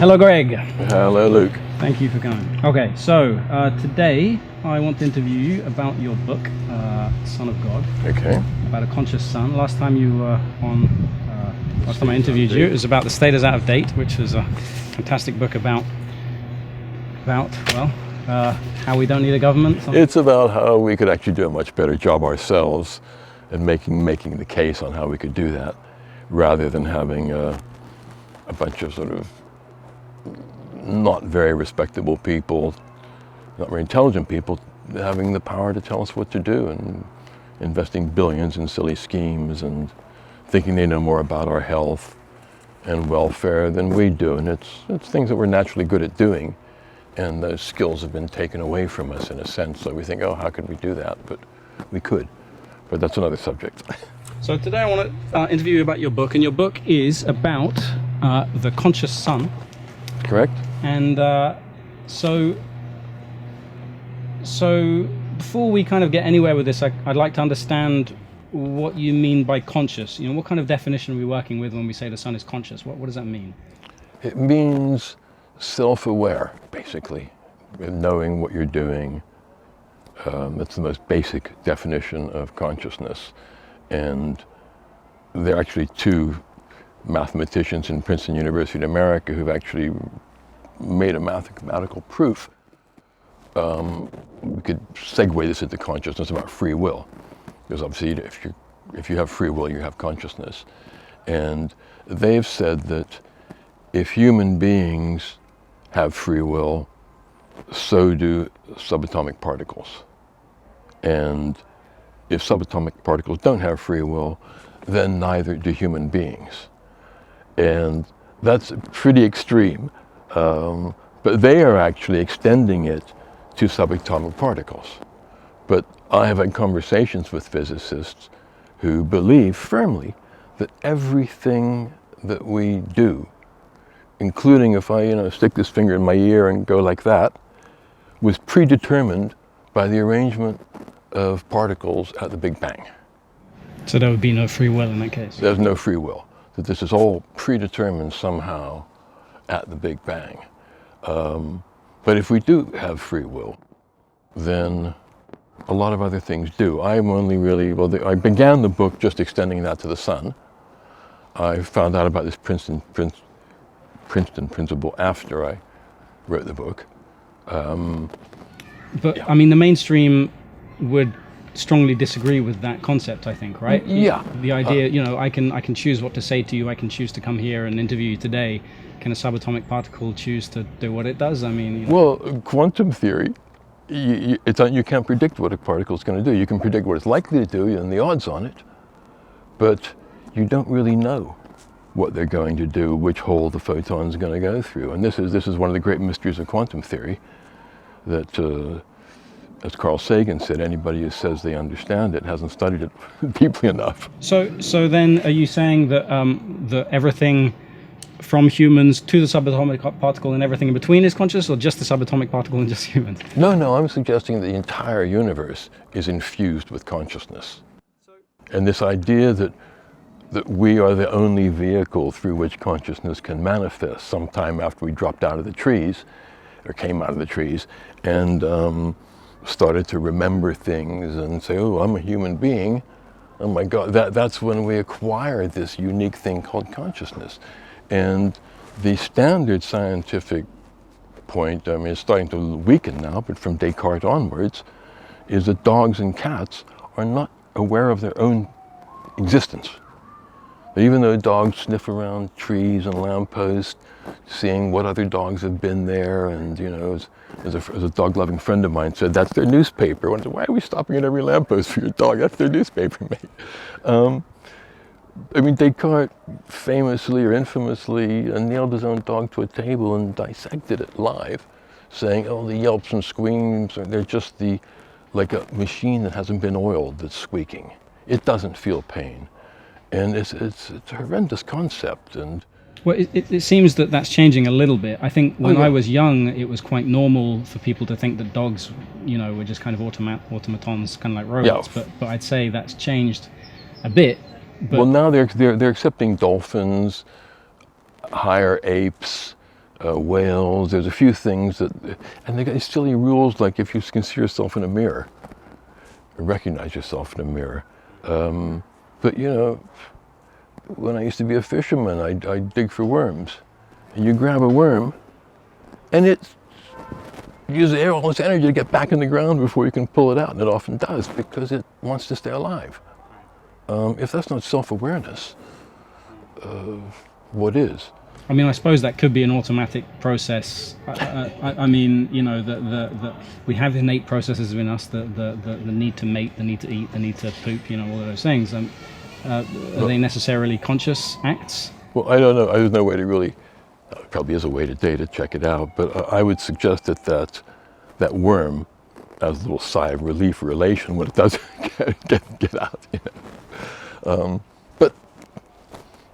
Hello, Greg. Hello, Luke. Thank you for coming. Okay, so today I want to interview you about your book, Son of God. Okay. About a conscious son. Last time you were on, last time I interviewed you, it was about The State is Out of Date, which was a fantastic book about how we don't need a government. It's about how we could actually do a much better job ourselves and making the case on how we could do that, rather than having a bunch of sort of not very respectable people, not very intelligent people, having the power to tell us what to do and investing billions in silly schemes and thinking they know more about our health and welfare than we do. And it's things that we're naturally good at doing, and those skills have been taken away from us in a sense. So we think, oh, how could we do that? But we could. But that's another subject. So today I want to interview you about your book, and your book is about the conscious son. Correct. And so before we kind of get anywhere with this, I'd like to understand what you mean by conscious. You know, what kind of definition are we working with when we say the son is conscious? What does that mean? It means self-aware, basically, knowing what you're doing. That's the most basic definition of consciousness. And there are actually two mathematicians in Princeton University in America who've actually made a mathematical proof. We could segue this into consciousness about free will, because obviously if you have free will, you have consciousness. And they've said that if human beings have free will, so do subatomic particles. And if subatomic particles don't have free will, then neither do human beings. And that's pretty extreme, but they are actually extending it to subatomic particles. But I have had conversations with physicists who believe firmly that everything that we do, including if I stick this finger in my ear and go like that, was predetermined by the arrangement of particles at the Big Bang. So there would be no free will in that case? There's no free will. That this is all predetermined somehow at the Big Bang. But if we do have free will, then a lot of other things do. I began the book just extending that to the sun. I found out about this Princeton principle after I wrote the book. But I mean, the mainstream would strongly disagree with that concept, I think, right? Yeah. The idea, I can choose what to say to you. I can choose to come here and interview you today. Can a subatomic particle choose to do what it does? I mean, Well, quantum theory, you can't predict what a particle is going to do. You can predict what it's likely to do and the odds on it, but you don't really know what they're going to do, which hole the photon's going to go through. And this is one of the great mysteries of quantum theory, that as Carl Sagan said, anybody who says they understand it hasn't studied it deeply enough. So then, are you saying that that everything from humans to the subatomic particle and everything in between is conscious, or just the subatomic particle and just humans? No, I'm suggesting the entire universe is infused with consciousness. And this idea that we are the only vehicle through which consciousness can manifest sometime after we dropped out of the trees, or came out of the trees, and started to remember things and say, oh, I'm a human being. Oh my God, that's when we acquired this unique thing called consciousness. And the standard scientific point, I mean, it's starting to weaken now, but from Descartes onwards, is that dogs and cats are not aware of their own existence. Even though dogs sniff around trees and lampposts, seeing what other dogs have been there, and as a dog-loving friend of mine said, that's their newspaper. I said, why are we stopping at every lamppost for your dog? That's their newspaper, mate. I mean, Descartes famously or infamously nailed his own dog to a table and dissected it live, saying, oh, the yelps and screams, they're just like a machine that hasn't been oiled that's squeaking. It doesn't feel pain. And it's a horrendous concept. And well, it seems that that's changing a little bit. I think when I was young, it was quite normal for people to think that dogs, were just kind of automatons, kind of like robots. Yeah. But I'd say that's changed a bit. But well, now they're accepting dolphins, higher apes, whales. There's a few things that, and they got these silly rules like if you can see yourself in a mirror, or recognize yourself in a mirror. But you know, when I used to be a fisherman, I'd dig for worms. And you grab a worm, and it uses all its energy to get back in the ground before you can pull it out, and it often does, because it wants to stay alive. If that's not self-awareness, what is? I mean, I suppose that could be an automatic process. I mean, you know, that we have innate processes in us, the need to mate, the need to eat, the need to poop, you know, all of those things. Are they necessarily conscious acts? Well, I don't know. There's no way to really, probably is a way today to check it out, but I would suggest that worm has a little sigh of relief or elation when it does get out, you know. But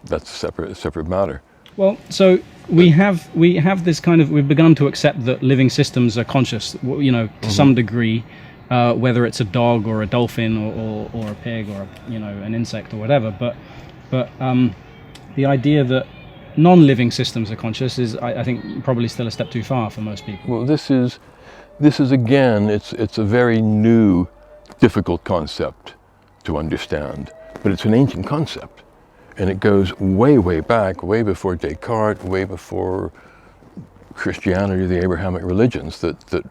that's a separate matter. Well, so we have this kind of, we've begun to accept that living systems are conscious, you know, to some degree, whether it's a dog or a dolphin or a pig or, you know, an insect or whatever. But the idea that non-living systems are conscious is, I think, probably still a step too far for most people. Well, this is again, it's a very new, difficult concept to understand, but it's an ancient concept. And it goes way, way back, way before Descartes, way before Christianity, the Abrahamic religions that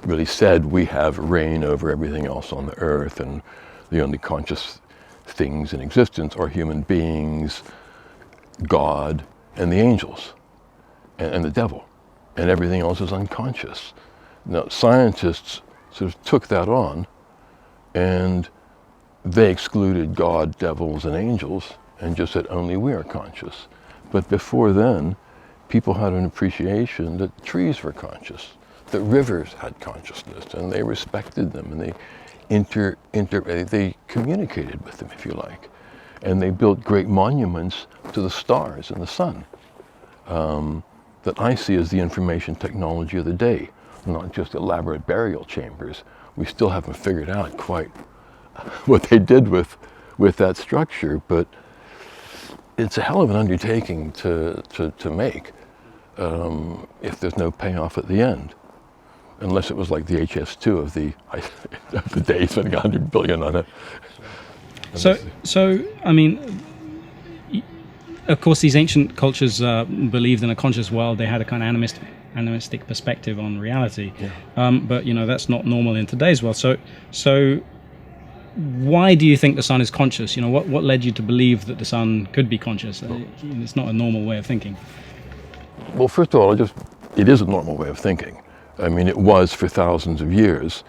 really said we have reign over everything else on the earth, and the only conscious things in existence are human beings, God, and the angels, and the devil. And everything else is unconscious. Now, scientists sort of took that on, and they excluded God, devils, and angels, and just said only we are conscious. But before then, people had an appreciation that trees were conscious, that rivers had consciousness, and they respected them, and they communicated with them, if you like. And they built great monuments to the stars and the sun that I see as the information technology of the day, not just elaborate burial chambers. We still haven't figured out quite what they did with that structure, but it's a hell of an undertaking to make if there's no payoff at the end, unless it was like the HS2 of the day, spending $100 billion on it. So I mean, of course, these ancient cultures believed in a conscious world. They had a kind of animistic perspective on reality, yeah. But you know, that's not normal in today's world. So why do you think the sun is conscious? You know, what led you to believe that the sun could be conscious? It's not a normal way of thinking. Well, first of all, it is a normal way of thinking. I mean, it was for thousands of years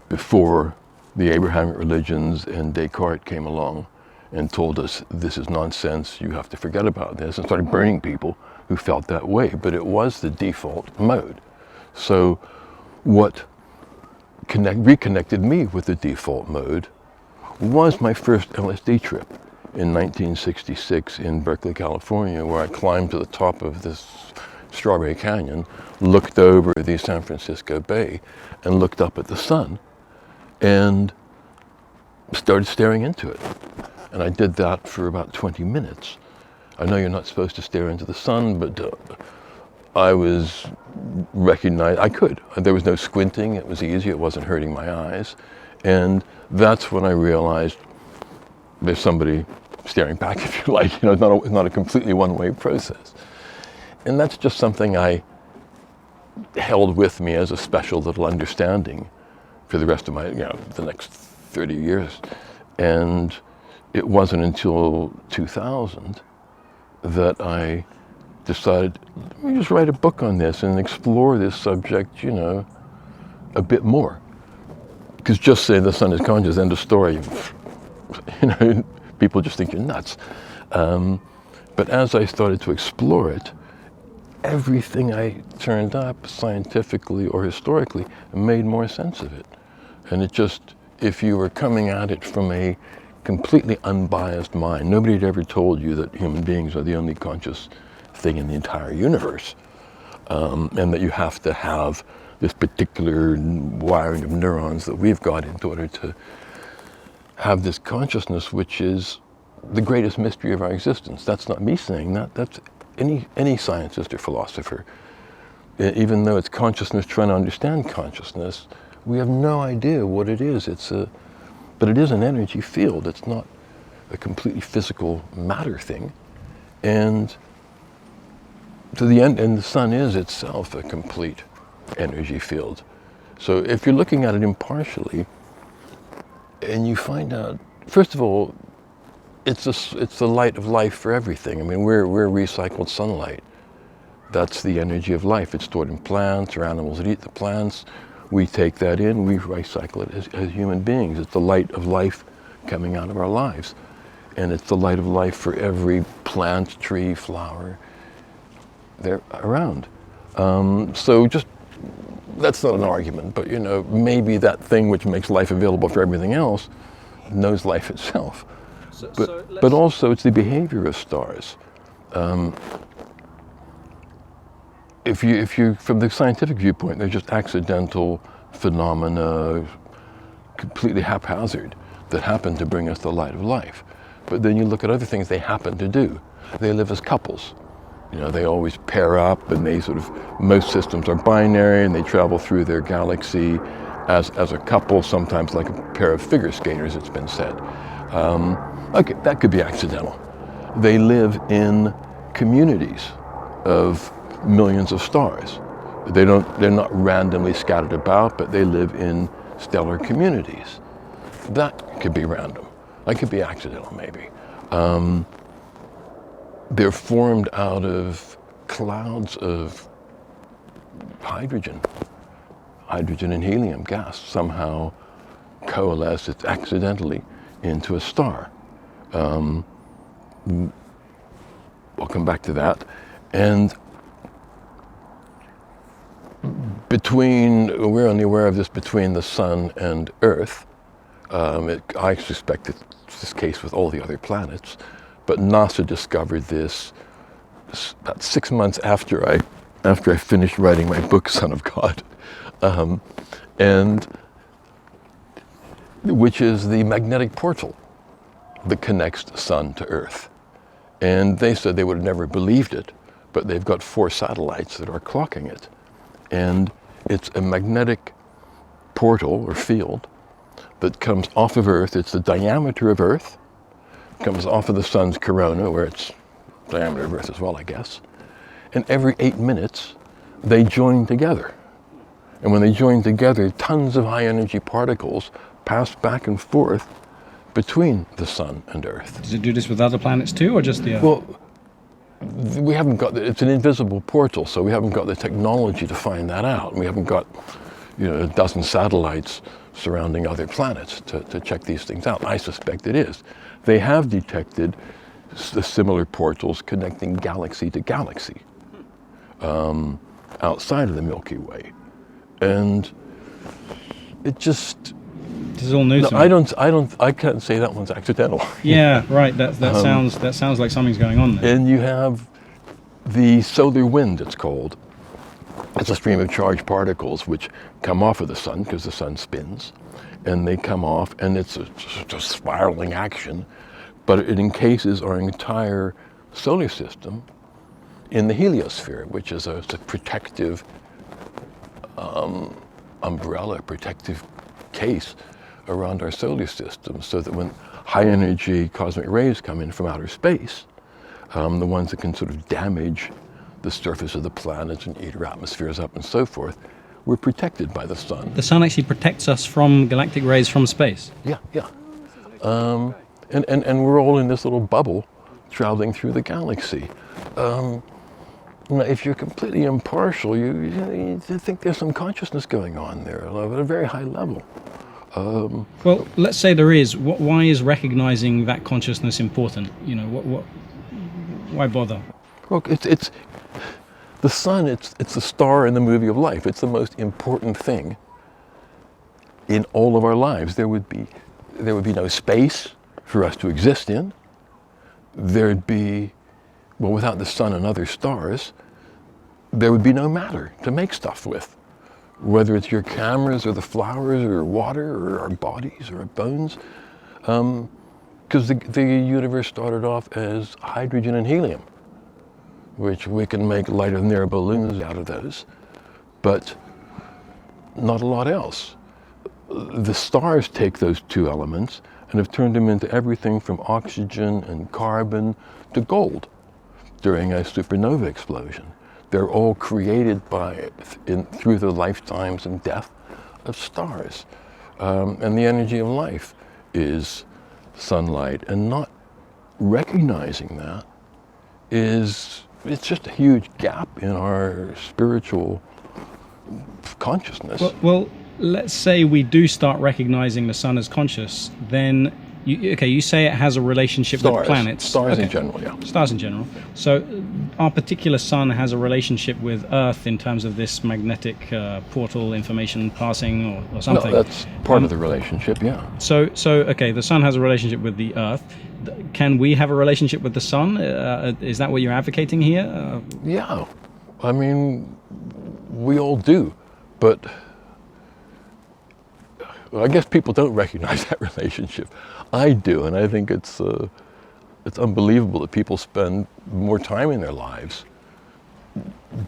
before the Abrahamic religions and Descartes came along and told us this is nonsense, you have to forget about this, and started burning people who felt that way. But it was the default mode. So what reconnected me with the default mode was my first LSD trip in 1966 in Berkeley, California, where I climbed to the top of this Strawberry Canyon, looked over the San Francisco Bay, and looked up at the sun, and started staring into it. And I did that for about 20 minutes. I know you're not supposed to stare into the sun, but I was recognized, I could. There was no squinting, it was easy, it wasn't hurting my eyes. And that's when I realized there's somebody staring back, if you like. You know, it's not a completely one-way process. And that's just something I held with me as a special little understanding for the rest of my, the next 30 years. And it wasn't until 2000 that I decided, let me just write a book on this and explore this subject, a bit more. Because just saying the sun is conscious, end of story, people just think you're nuts. But as I started to explore it, everything I turned up, scientifically or historically, made more sense of it. And it just, if you were coming at it from a completely unbiased mind, nobody had ever told you that human beings are the only conscious thing in the entire universe, and that you have to have this particular wiring of neurons that we've got in order to have this consciousness, which is the greatest mystery of our existence. That's not me saying that, that's any scientist or philosopher, even though it's consciousness trying to understand consciousness, we have no idea what it is. But it is an energy field. It's not a completely physical matter thing. And to the end, and the sun is itself a complete energy field. So if you're looking at it impartially, and you find out, first of all, it's the light of life for everything. I mean, we're recycled sunlight. That's the energy of life. It's stored in plants or animals that eat the plants. We take that in, we recycle it as human beings. It's the light of life coming out of our lives. And it's the light of life for every plant, tree, flower, they're around. So just, that's not an argument, but maybe that thing which makes life available for everything else knows life itself. But also it's the behavior of stars. If you, from the scientific viewpoint, they're just accidental phenomena, completely haphazard, that happen to bring us the light of life. But then you look at other things they happen to do. They live as couples. They always pair up, and most systems are binary, and they travel through their galaxy as a couple, sometimes like a pair of figure skaters, it's been said. Okay, that could be accidental. They live in communities of millions of stars. They're not randomly scattered about, but they live in stellar communities. That could be random. That could be accidental, maybe. They're formed out of clouds of hydrogen and helium gas somehow coalesces accidentally into a star. We'll come back to that. And we're only aware of this between the sun and Earth. I suspect it's this case with all the other planets, but NASA discovered this about 6 months after I finished writing my book, Son of God, and which is the magnetic portal that connects the sun to Earth. And they said they would have never believed it, but they've got 4 satellites that are clocking it. And it's a magnetic portal or field that comes off of Earth. It's the diameter of Earth, comes off of the sun's corona, where it's diameter of Earth as well, I guess. And every 8 minutes, they join together. And when they join together, tons of high energy particles pass back and forth between the sun and Earth. Does it do this with other planets too, or just the Earth? Well, we haven't got, it's an invisible portal, so we haven't got the technology to find that out. We haven't got, a dozen satellites surrounding other planets to check these things out. I suspect it is. They have detected the similar portals connecting galaxy to galaxy outside of the Milky Way. And it just... This is all new to me. I can't say that one's accidental. Yeah, right. That sounds like something's going on there. And you have the solar wind, it's called. It's a stream of charged particles which come off of the sun because the sun spins, and they come off, and it's a spiraling action, but it encases our entire solar system in the heliosphere, which is a protective umbrella, protective case around our solar system, so that when high energy cosmic rays come in from outer space, the ones that can sort of damage the surface of the planets and eat our atmospheres up and so forth, we're protected by the sun. The sun actually protects us from galactic rays from space? Yeah. And we're all in this little bubble traveling through the galaxy. If you're completely impartial, you think there's some consciousness going on there at a very high level. Well, let's say there is. Why is recognizing that consciousness important? Why bother? Look, it's the sun. It's the star in the movie of life. It's the most important thing in all of our lives. There would be no space for us to exist in. There'd be, without the sun and other stars, there would be no matter to make stuff with. Whether it's your cameras or the flowers or water or our bodies or our bones. Because the universe started off as hydrogen and helium. which we can make lighter than air balloons out of those, but not a lot else. The stars take those two elements and have turned them into everything from oxygen and carbon to gold during a supernova explosion. They're all created through the lifetimes and death of stars. And the energy of life is sunlight, and not recognizing that it's just a huge gap in our spiritual consciousness. Well, let's say we do start recognizing the sun as conscious, then you say it has a relationship with planets. Stars in general, yeah. Stars in general. So our particular sun has a relationship with Earth in terms of this magnetic portal information passing or something. No, that's part of the relationship, yeah. So okay, the sun has a relationship with the Earth. Can we have a relationship with the sun? Is that what you're advocating here? Yeah, I mean, we all do, but I guess people don't recognize that relationship. I do, and I think it's unbelievable that people spend more time in their lives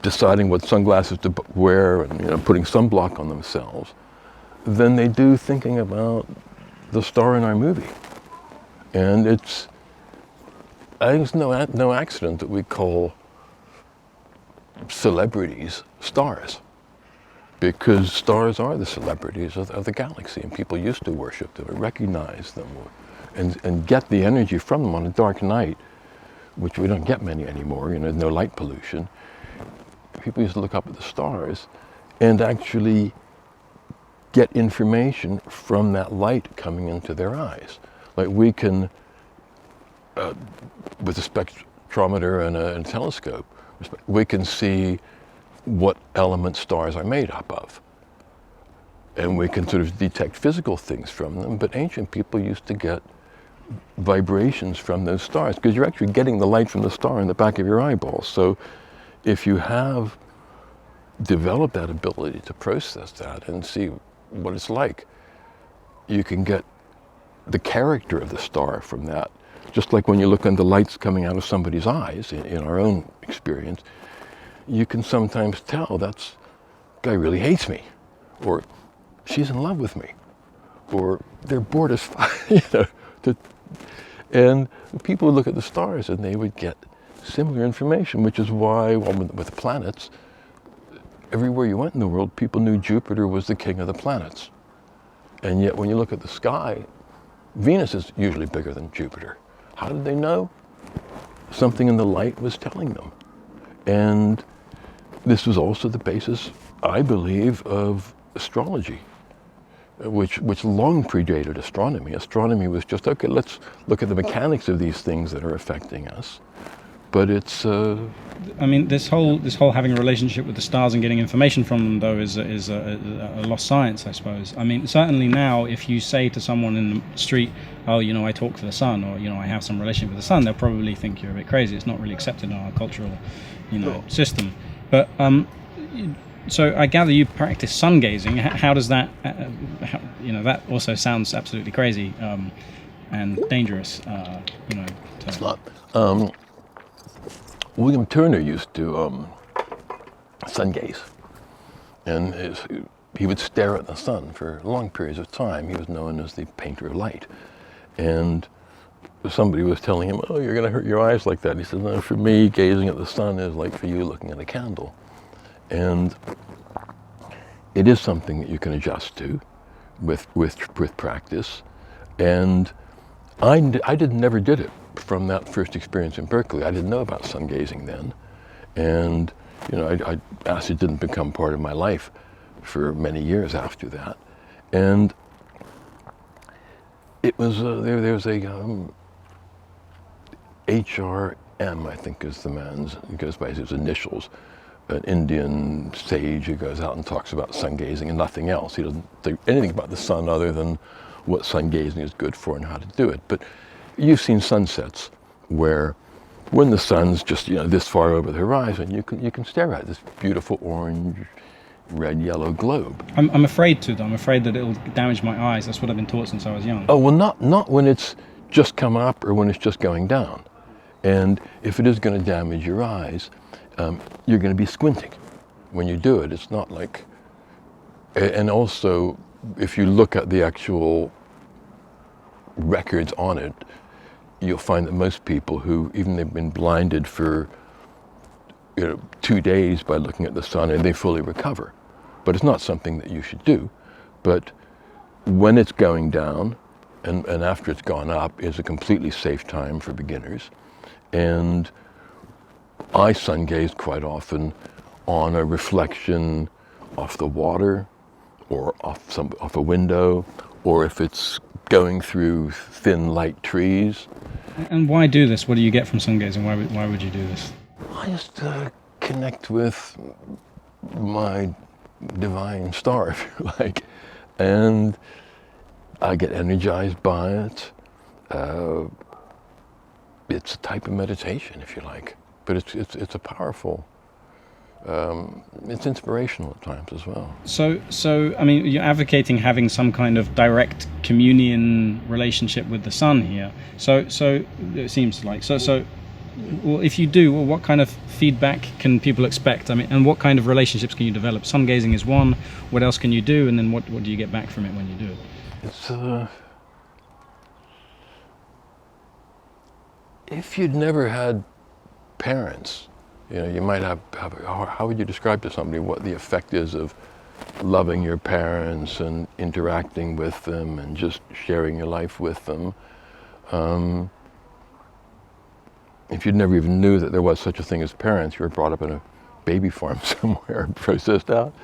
deciding what sunglasses to wear and putting sunblock on themselves than they do thinking about the star in our movie. And I think it's no accident that we call celebrities stars, because stars are the celebrities of the galaxy, and people used to worship them and recognize them and get the energy from them on a dark night, which we don't get many anymore. There's no light pollution. People used to look up at the stars and actually get information from that light coming into their eyes. Like we can, with a spectrometer and a telescope, we can see what element stars are made up of. And we can sort of detect physical things from them, but ancient people used to get vibrations from those stars, because you're actually getting the light from the star in the back of your eyeball. So if you have developed that ability to process that and see what it's like, you can get the character of the star from that. Just like when you look at the lights coming out of somebody's eyes, in our own experience, you can sometimes tell that guy really hates me, or she's in love with me, or they're bored as fuck, and people would look at the stars and they would get similar information, which is why, with planets, everywhere you went in the world, people knew Jupiter was the king of the planets. And yet when you look at the sky, Venus is usually bigger than Jupiter. How did they know? Something in the light was telling them. And this was also the basis, I believe, of astrology, which long predated astronomy. Astronomy was just, okay, let's look at the mechanics of these things that are affecting us. But it's... I mean, this whole having a relationship with the stars and getting information from them, though, is a lost science, I suppose. I mean, certainly now, if you say to someone in the street, oh, I talk to the sun, or, I have some relationship with the sun, they'll probably think you're a bit crazy. It's not really accepted in our cultural, system. But, so I gather you practice sun gazing. How does that, that also sounds absolutely crazy and dangerous, It's not. William Turner used to sun gaze, and he would stare at the sun for long periods of time. He was known as the painter of light. And somebody was telling him, oh, you're going to hurt your eyes like that. He said, no, for me, gazing at the sun is like for you looking at a candle. And it is something that you can adjust to with practice. And I never did it from that first experience in Berkeley. I didn't know about sun gazing then. And, acid didn't become part of my life for many years after that. And it was, there's a HRM, I think is the man's, he goes by his initials, an Indian sage who goes out and talks about sun gazing and nothing else. He doesn't think anything about the sun other than what sun gazing is good for and how to do it. But you've seen sunsets where when the sun's just this far over the horizon, you can stare at this beautiful orange, red, yellow globe. I'm afraid to, though. I'm afraid that it'll damage my eyes. That's what I've been taught since I was young. Oh, well, not when it's just come up or when it's just going down. And if it is going to damage your eyes, you're going to be squinting when you do it. It's not like, and also if you look at the actual records on it, you'll find that most people who, even they've been blinded for 2 days by looking at the sun, and they fully recover. But it's not something that you should do. But when it's going down and after it's gone up is a completely safe time for beginners. And I sun gaze quite often on a reflection off the water or off a window, or if it's going through thin light trees. And why do this? What do you get from sun gazing? Why would you do this? I just connect with my divine star, if you like, and I get energized by it. It's a type of meditation, if you like, but it's a powerful. It's inspirational at times as well. So I mean, you're advocating having some kind of direct communion relationship with the sun here. So it seems like so. Well, if you do, well, what kind of feedback can people expect? I mean, and what kind of relationships can you develop? Sun gazing is one. What else can you do? And then what do you get back from it when you do it? It's if you'd never had parents, you might have how would you describe to somebody what the effect is of loving your parents and interacting with them and just sharing your life with them? If you never even knew that there was such a thing as parents, you were brought up in a baby farm somewhere, processed out,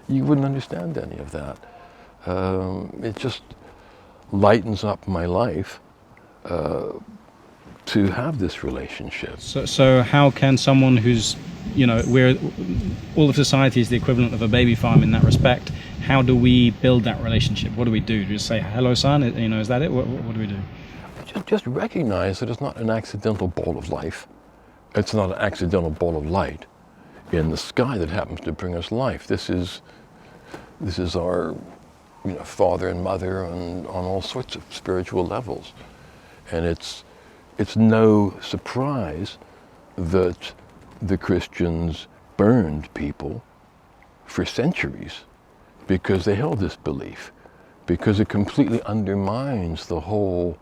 you wouldn't understand any of that. It just lightens up my life to have this relationship. So how can someone who's, where all of society is the equivalent of a baby farm in that respect, how do we build that relationship? What do we do? Do we just say, hello, son? Is that it? What do we do? Just recognize that it's not an accidental ball of life. It's not an accidental ball of light in the sky that happens to bring us life. This is our father and mother on all sorts of spiritual levels. And it's no surprise that the Christians burned people for centuries because they held this belief, because it completely undermines the whole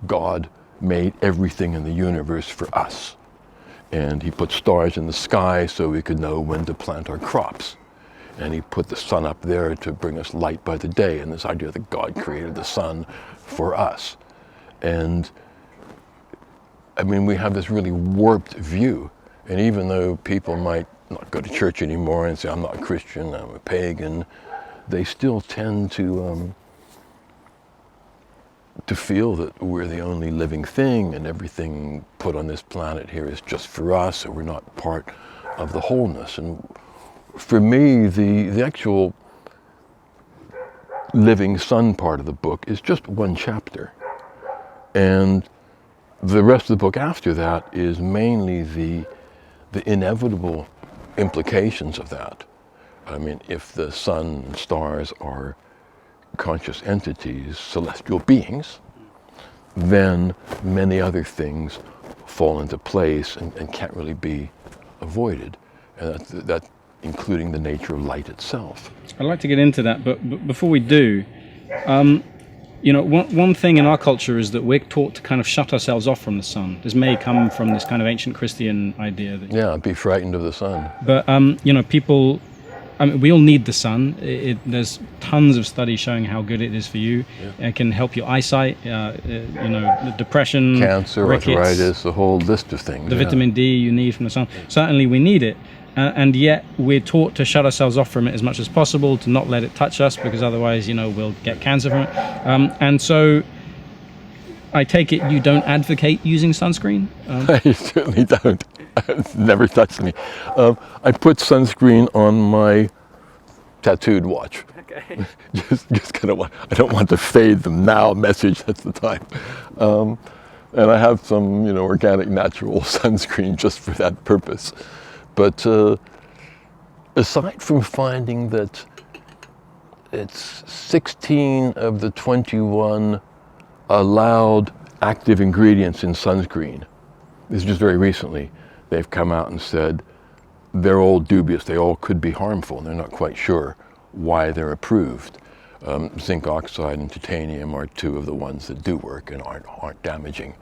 God made everything in the universe for us. And he put stars in the sky so we could know when to plant our crops. And he put the sun up there to bring us light by the day, and this idea that God created the sun for us. And I mean, we have this really warped view. And even though people might not go to church anymore and say, I'm not a Christian, I'm a pagan, they still tend to feel that we're the only living thing and everything put on this planet here is just for us, and we're not part of the wholeness. And for me, the actual living sun part of the book is just one chapter. And the rest of the book after that is mainly the inevitable implications of that. I mean, if the sun and stars are conscious entities, celestial beings, then many other things fall into place and can't really be avoided. And that including the nature of light itself. I'd like to get into that, but before we do, one thing in our culture is that we're taught to kind of shut ourselves off from the sun. This may come from this kind of ancient Christian idea that be frightened of the sun. But people, we all need the sun. There's tons of studies showing how good it is for you. Yeah. It can help your eyesight, depression, cancer, rickets, arthritis, a whole list of things. The vitamin D you need from the sun. Certainly we need it. And yet we're taught to shut ourselves off from it as much as possible, to not let it touch us, because otherwise, we'll get cancer from it. And so I take it you don't advocate using sunscreen? I certainly don't. It's never touched me. I put sunscreen on my tattooed watch. Okay. just kind of, I don't want to fade the now message, that's the time. And I have some, organic, natural sunscreen just for that purpose. But aside from finding that it's 16 of the 21 allowed active ingredients in sunscreen this is just very recently, they've come out and said they're all dubious, they all could be harmful, and they're not quite sure why they're approved. Zinc oxide and titanium are two of the ones that do work and aren't damaging.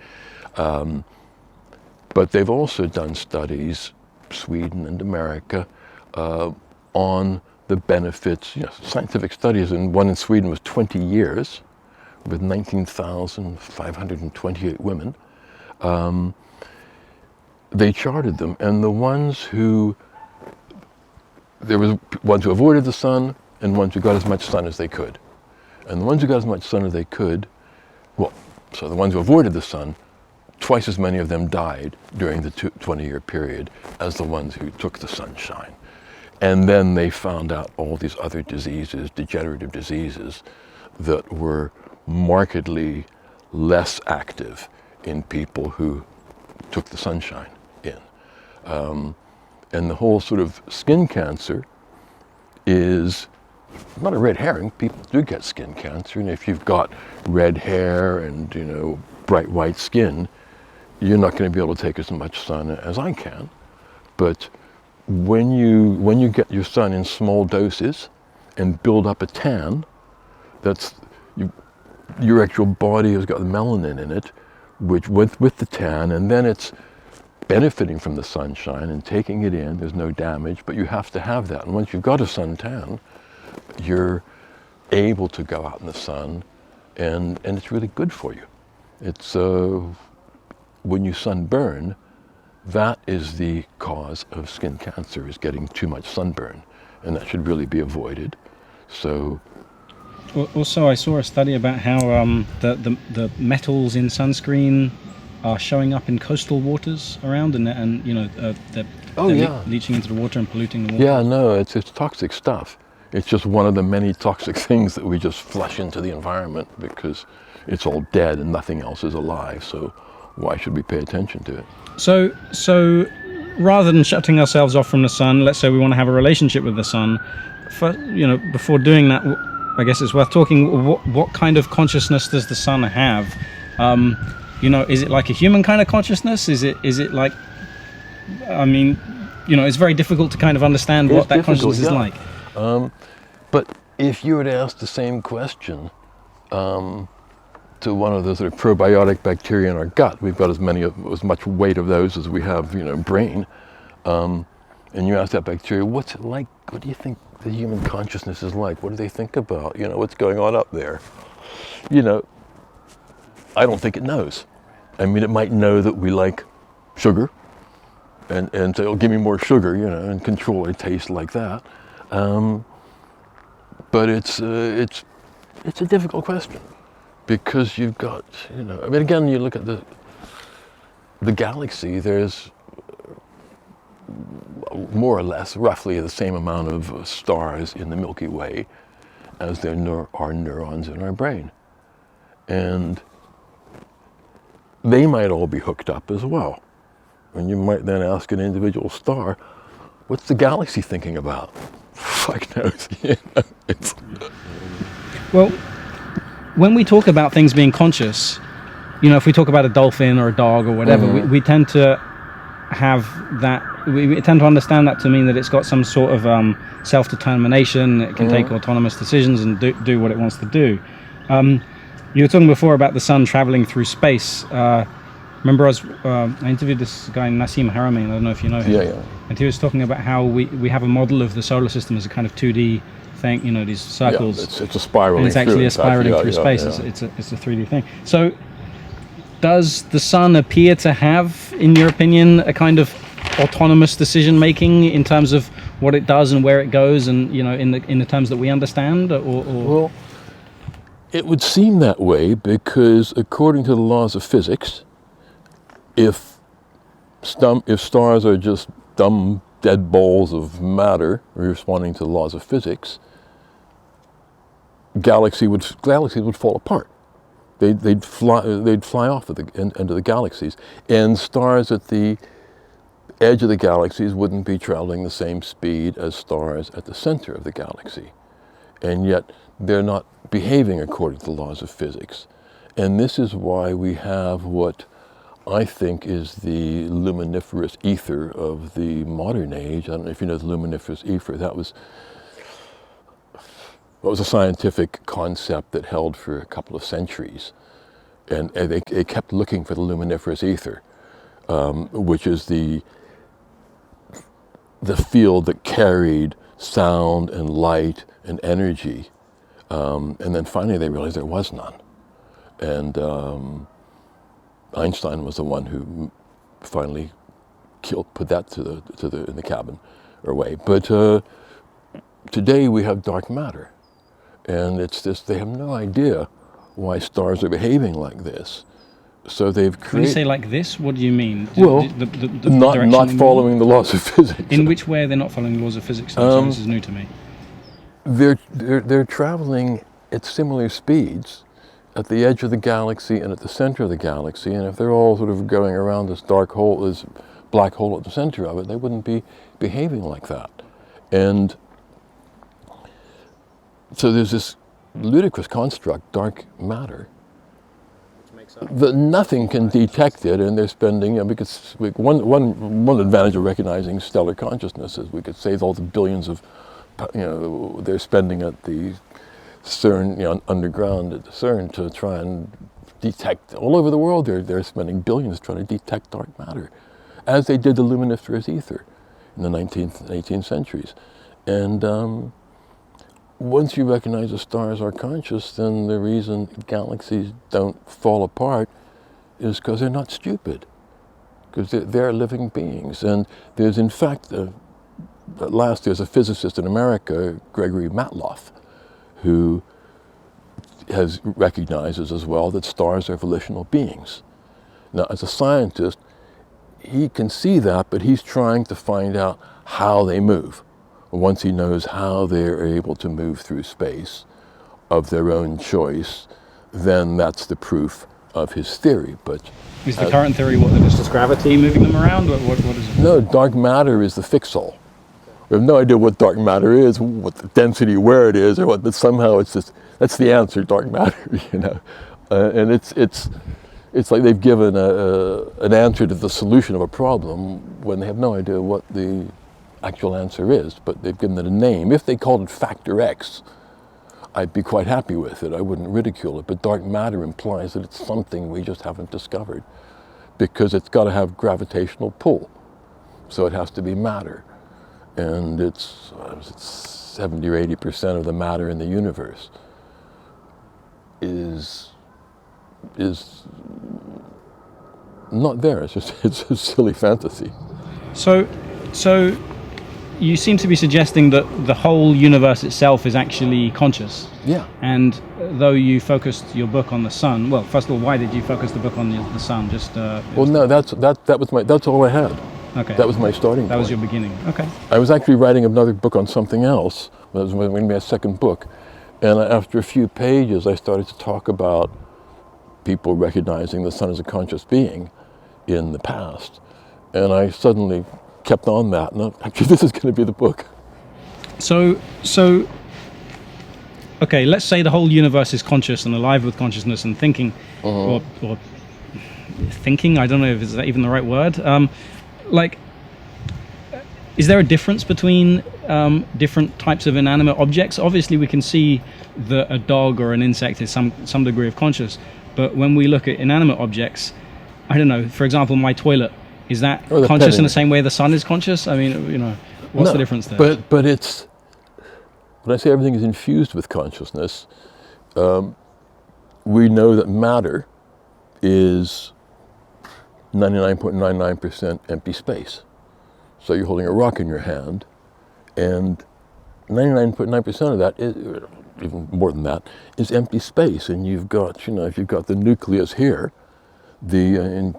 But they've also done studies, Sweden and America, on the benefits, scientific studies, and one in Sweden was 20 years with 19,528 women. They charted them, and there was ones who avoided the sun and ones who got as much sun as they could. And the ones who got as much sun as they could, so the ones who avoided the sun, twice as many of them died during the 20-year period as the ones who took the sunshine. And then they found out all these other diseases, degenerative diseases, that were markedly less active in people who took the sunshine in. And the whole sort of skin cancer is not a red herring. People do get skin cancer, and if you've got red hair and bright white skin, you're not going to be able to take as much sun as I can. But when you get your sun in small doses and build up a tan, your actual body has got the melanin in it, which with the tan, and then it's benefiting from the sunshine and taking it in. There's no damage, but you have to have that. And once you've got a suntan, you're able to go out in the sun, and it's really good for you. It's when you sunburn, that is the cause of skin cancer, is getting too much sunburn, and that should really be avoided. So. Also, I saw a study about how the metals in sunscreen are showing up in coastal waters around, and they're leaching into the water and polluting the water. Yeah, no, it's toxic stuff. It's just one of the many toxic things that we just flush into the environment because it's all dead and nothing else is alive. So why should we pay attention to it? So rather than shutting ourselves off from the sun, let's say we want to have a relationship with the sun. Before doing that, I guess it's worth talking. What kind of consciousness does the sun have? Is it like a human kind of consciousness? Is it like? I mean, it's very difficult to kind of understand what that consciousness is like. But if you were to ask the same question to one of the sort of probiotic bacteria in our gut, we've got as much weight of those as we have, brain. And you ask that bacteria, what's it like? What do you think the human consciousness is like? What do they think about? What's going on up there? I don't think it knows. I mean, it might know that we like sugar, and say, "Oh, give me more sugar," and control a taste like that. But it's a difficult question because you've got, I mean, again, you look at the galaxy. There's more or less roughly the same amount of stars in the Milky Way as there are neurons in our brain, and they might all be hooked up as well. And you might then ask an individual star, what's the galaxy thinking about? Fuck knows. Well, when we talk about things being conscious, if we talk about a dolphin or a dog or whatever, we tend to have that, we tend to understand that to mean that it's got some sort of self-determination, it can take autonomous decisions and do what it wants to do. You were talking before about the sun traveling through space. Remember I interviewed this guy, Nassim Haramein, I don't know if you know him. Yeah. And he was talking about how we have a model of the solar system as a kind of 2D thing, these circles. Yeah, it's a spiraling and it's actually spiraling through space. Yeah. It's a 3D thing. So does the sun appear to have, in your opinion, a kind of autonomous decision making in terms of what it does and where it goes, and in the terms that we understand, or? Well, it would seem that way because according to the laws of physics, if stars are just dumb dead balls of matter responding to the laws of physics, galaxies would fall apart. They'd fly off at the end of the galaxies, and stars at the edge of the galaxies wouldn't be traveling the same speed as stars at the center of the galaxy, and yet they're not behaving according to the laws of physics. And this is why we have what I think, is the luminiferous ether of the modern age. I don't know if you know the luminiferous ether. That was a scientific concept that held for a couple of centuries. And they kept looking for the luminiferous ether, which is the field that carried sound and light and energy. And then finally they realized there was none. And Einstein was the one who finally put that in the cabin or away. But today we have dark matter. And it's this, they have no idea why stars are behaving like this. So they've created... When you say like this, what do you mean? Well, the not following the laws of physics. In which way are they not following the laws of physics? So this is new to me. They're traveling at similar speeds at the edge of the galaxy and at the center of the galaxy, and if they're all sort of going around this dark hole, this black hole at the center of it, they wouldn't be behaving like that. And so there's this ludicrous construct, dark matter, that nothing can detect it, and they're spending, because one advantage of recognizing stellar consciousness is we could save all the billions of, they're spending at the CERN, underground at the CERN to try and detect, all over the world they're spending billions trying to detect dark matter, as they did the luminiferous ether in the 19th and 18th centuries. And once you recognize the stars are conscious, then the reason galaxies don't fall apart is because they're not stupid, because they're living beings. And there's, in fact, at last there's a physicist in America, Gregory, who recognizes as well that stars are volitional beings. Now, as a scientist, he can see that, but he's trying to find out how they move. Once he knows how they're able to move through space of their own choice, then that's the proof of his theory. But is the current theory what? It's just gravity moving them around? What is it? No, dark matter is the fixal. We have no idea what dark matter is, what the density, where it is, or what. But somehow it's just that's the answer, dark matter. And it's like they've given an answer to the solution of a problem when they have no idea what the actual answer is, but they've given it a name. If they called it factor X, I'd be quite happy with it. I wouldn't ridicule it, but dark matter implies that it's something we just haven't discovered, because it's got to have gravitational pull, so it has to be matter. And it's 70 or 80% of the matter in the universe is not there. It's a silly fantasy. So you seem to be suggesting that the whole universe itself is actually conscious. Yeah. And though you focused your book on the sun, well, first of all, why did you focus the book on the sun? Well, no, that's all I had. Okay. That was my starting point. That was your beginning. Okay. I was actually writing another book on something else. It was going to be my second book. And after a few pages, I started to talk about people recognizing the sun as a conscious being in the past. And I suddenly kept on that, and actually this is going to be the book. So, okay, let's say the whole universe is conscious and alive with consciousness and thinking, or thinking, I don't know if it's even the right word. Is there a difference between different types of inanimate objects? Obviously we can see that a dog or an insect is some degree of conscious, but when we look at inanimate objects, I don't know, for example, my toilet, is that conscious in the same way the sun is conscious? I mean, what's the difference there? But it's, when I say everything is infused with consciousness, we know that matter is 99.99% empty space. So you're holding a rock in your hand, and 99.9% of that is, even more than that, is empty space. And you've got, if you've got the nucleus here, the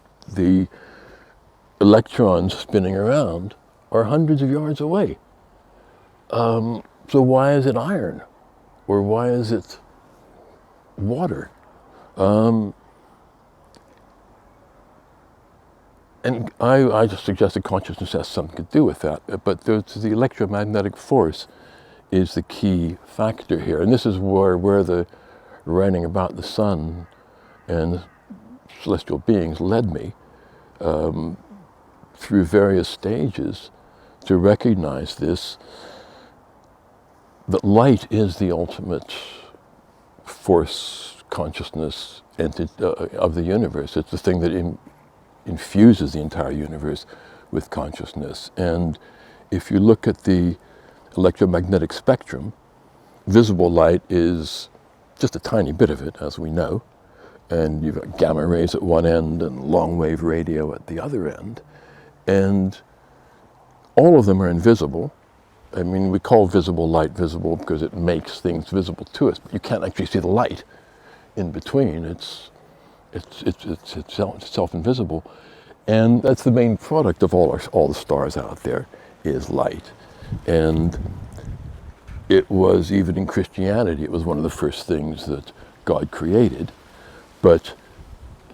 electrons spinning around are hundreds of yards away. So why is it iron? Or why is it water? And I just suggested consciousness has something to do with that, but the electromagnetic force is the key factor here. And this is where the writing about the sun and celestial beings led me, through various stages to recognize this, that light is the ultimate force, consciousness of the universe. It's the thing that infuses the entire universe with consciousness. And if you look at the electromagnetic spectrum, visible light is just a tiny bit of it, as we know. And you've got gamma rays at one end and long wave radio at the other end. And all of them are invisible. I mean, we call visible light visible because it makes things visible to us, but you can't actually see the light in between. It's itself invisible. And that's the main product of all the stars out there, is light. And it was, even in Christianity, it was one of the first things that God created. But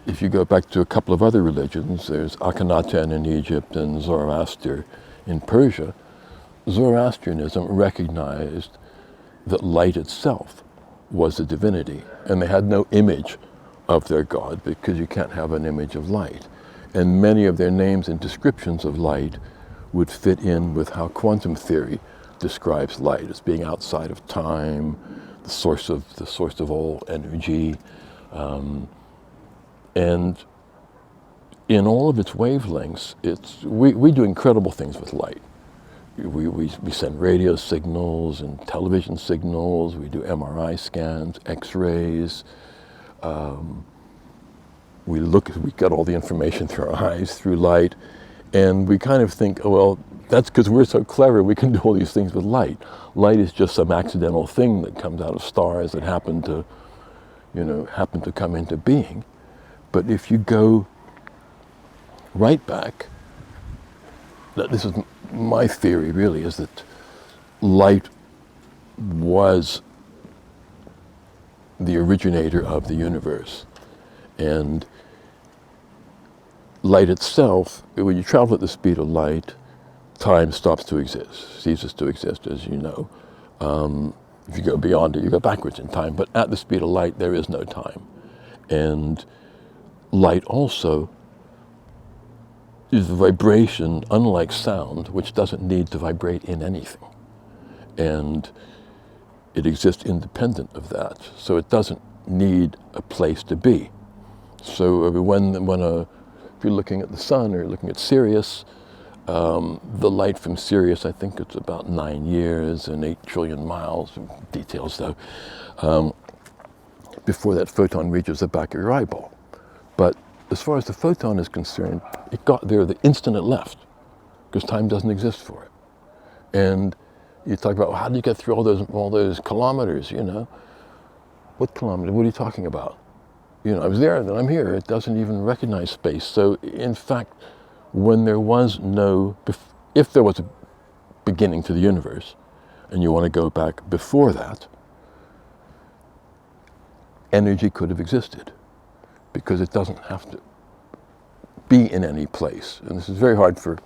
if you go back to a couple of other religions, there's Akhenaten in Egypt and Zoroaster in Persia. Zoroastrianism recognized that light itself was a divinity, and they had no image of their God, because you can't have an image of light. And many of their names and descriptions of light would fit in with how quantum theory describes light as being outside of time, the source of all energy, and in all of its wavelengths, we do incredible things with light. We send radio signals and television signals. We do MRI scans, X-rays. We get all the information through our eyes, through light, and we kind of think, oh, well, that's because we're so clever, we can do all these things with light. Light is just some accidental thing that comes out of stars that happen to come into being. But if you go right back, this is my theory really, is that light was the originator of the universe. And light itself, when you travel at the speed of light, time stops to exist, ceases to exist, as you know. If you go beyond it, you go backwards in time. But at the speed of light, there is no time. And light also is a vibration, unlike sound, which doesn't need to vibrate in anything. And it exists independent of that. So it doesn't need a place to be. So if you're looking at the sun or you're looking at Sirius, the light from Sirius, I think it's about 9 years and 8 trillion miles, details though, before that photon reaches the back of your eyeball. But as far as the photon is concerned, it got there the instant it left, because time doesn't exist for it. And you talk about, well, how do you get through all those kilometers, you know? What kilometers? What are you talking about? You know, I was there, then I'm here. It doesn't even recognize space. So in fact, when there was if there was a beginning to the universe, and you want to go back before that, energy could have existed, because it doesn't have to be in any place. And this is very hard for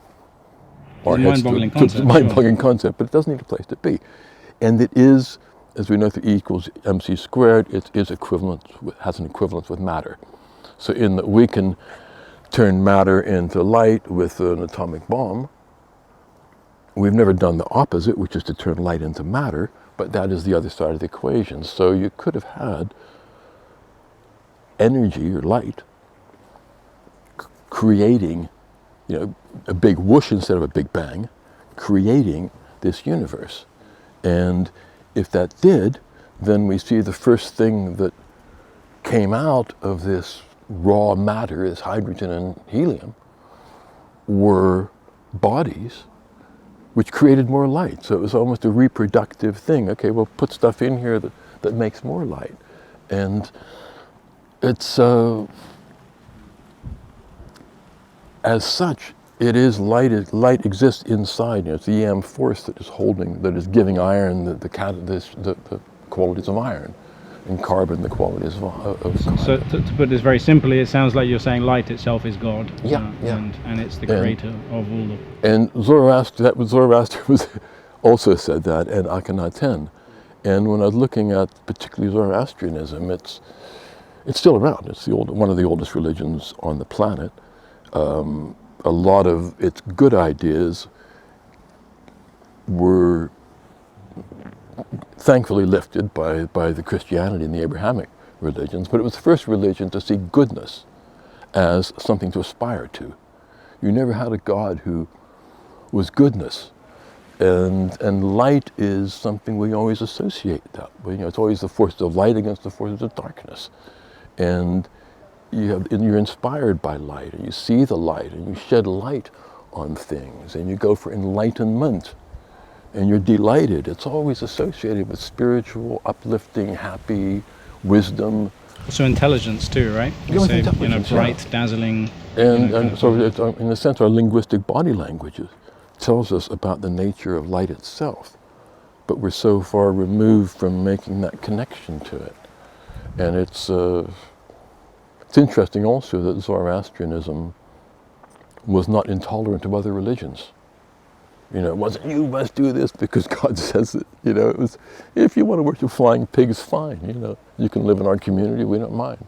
our heads to, it's a mind-boggling concept, but it doesn't need a place to be. And it is, as we know through E equals mc squared, it is has an equivalence with matter. So in that we can turn matter into light with an atomic bomb. We've never done the opposite, which is to turn light into matter, but that is the other side of the equation. So you could have had energy or light creating, you know, a big whoosh instead of a big bang, creating this universe. And if that did, then we see the first thing that came out of this raw matter, this hydrogen and helium, were bodies which created more light. So it was almost a reproductive thing. Okay, we'll put stuff in here that makes more light. And it's, as such, it is light. Light exists inside. You know, it's the EM force that is giving iron the qualities of iron, and carbon the qualities of carbon. So to put this very simply, it sounds like you're saying light itself is God. Yeah. And it's the creator of all of. And Zoroaster was also said that, and Akhenaten. And when I was looking at particularly Zoroastrianism, it's still around. It's one of the oldest religions on the planet. a lot of its good ideas were thankfully lifted by the Christianity and the Abrahamic religions, but it was the first religion to see goodness as something to aspire to. You never had a God who was goodness. And light is something we always associate that. You know, it's always the forces of light against the forces of darkness. And you're inspired by light, and you see the light, and you shed light on things, and you go for enlightenment, and you're delighted. It's always associated with spiritual, uplifting, happy, wisdom. So intelligence too, right? You say, bright, dazzling. And so it's, in a sense, our linguistic body languages tells us about the nature of light itself, but we're so far removed from making that connection to it. And it's interesting also that Zoroastrianism was not intolerant of other religions. You know, it wasn't, you must do this because God says it. You know, it was, if you want to worship flying pigs, fine. You know, you can live in our community, we don't mind.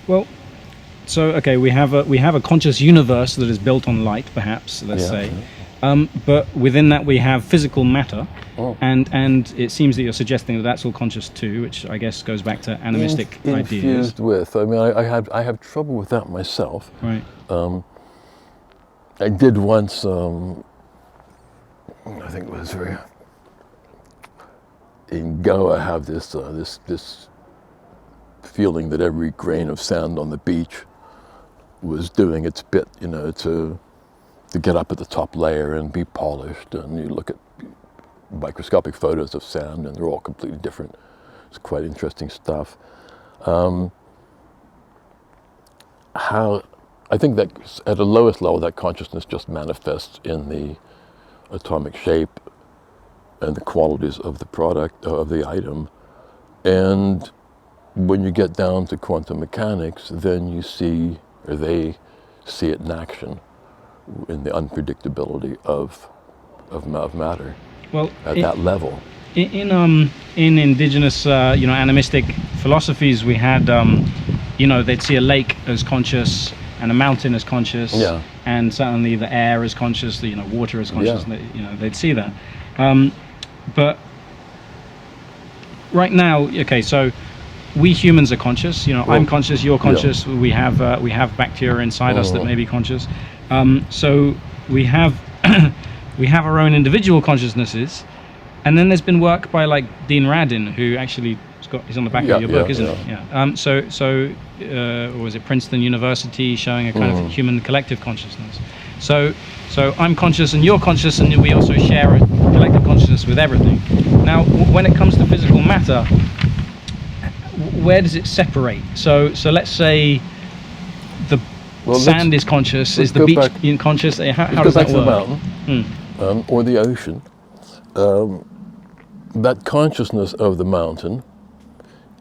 Well, so okay, we have a conscious universe that is built on light, perhaps, let's say. But within that we have physical matter, and it seems that you're suggesting that that's all conscious too, which I guess goes back to animistic ideas. Infused with. I mean, I have trouble with that myself. Right. I did once. I think it was in Goa. I have this this feeling that every grain of sand on the beach was doing its bit, you know, to get up at the top layer and be polished. And you look at microscopic photos of sand, and they're all completely different. It's quite interesting stuff. How I think that at the lowest level, that consciousness just manifests in the atomic shape and the qualities of the product, of the item. And when you get down to quantum mechanics, then you see, or they see it in action, in the unpredictability of matter. Well, at that level. In indigenous, animistic philosophies, we had, they'd see a lake as conscious and a mountain as conscious, and certainly the air as conscious, water as conscious. They'd see that. But right now, okay, so we humans are conscious. I'm conscious, you're conscious. We have bacteria inside us that may be conscious. So we have we have our own individual consciousnesses, and then there's been work by like Dean Radin, who actually he's on the back of your book, isn't he? Or was it Princeton University, showing a kind of human collective consciousness. So I'm conscious and you're conscious, and we also share a collective consciousness with everything. Now, when it comes to physical matter, where does it separate? So let's say the sand is conscious. Is the beach conscious? How does that work? The mountain, or the ocean. That consciousness of the mountain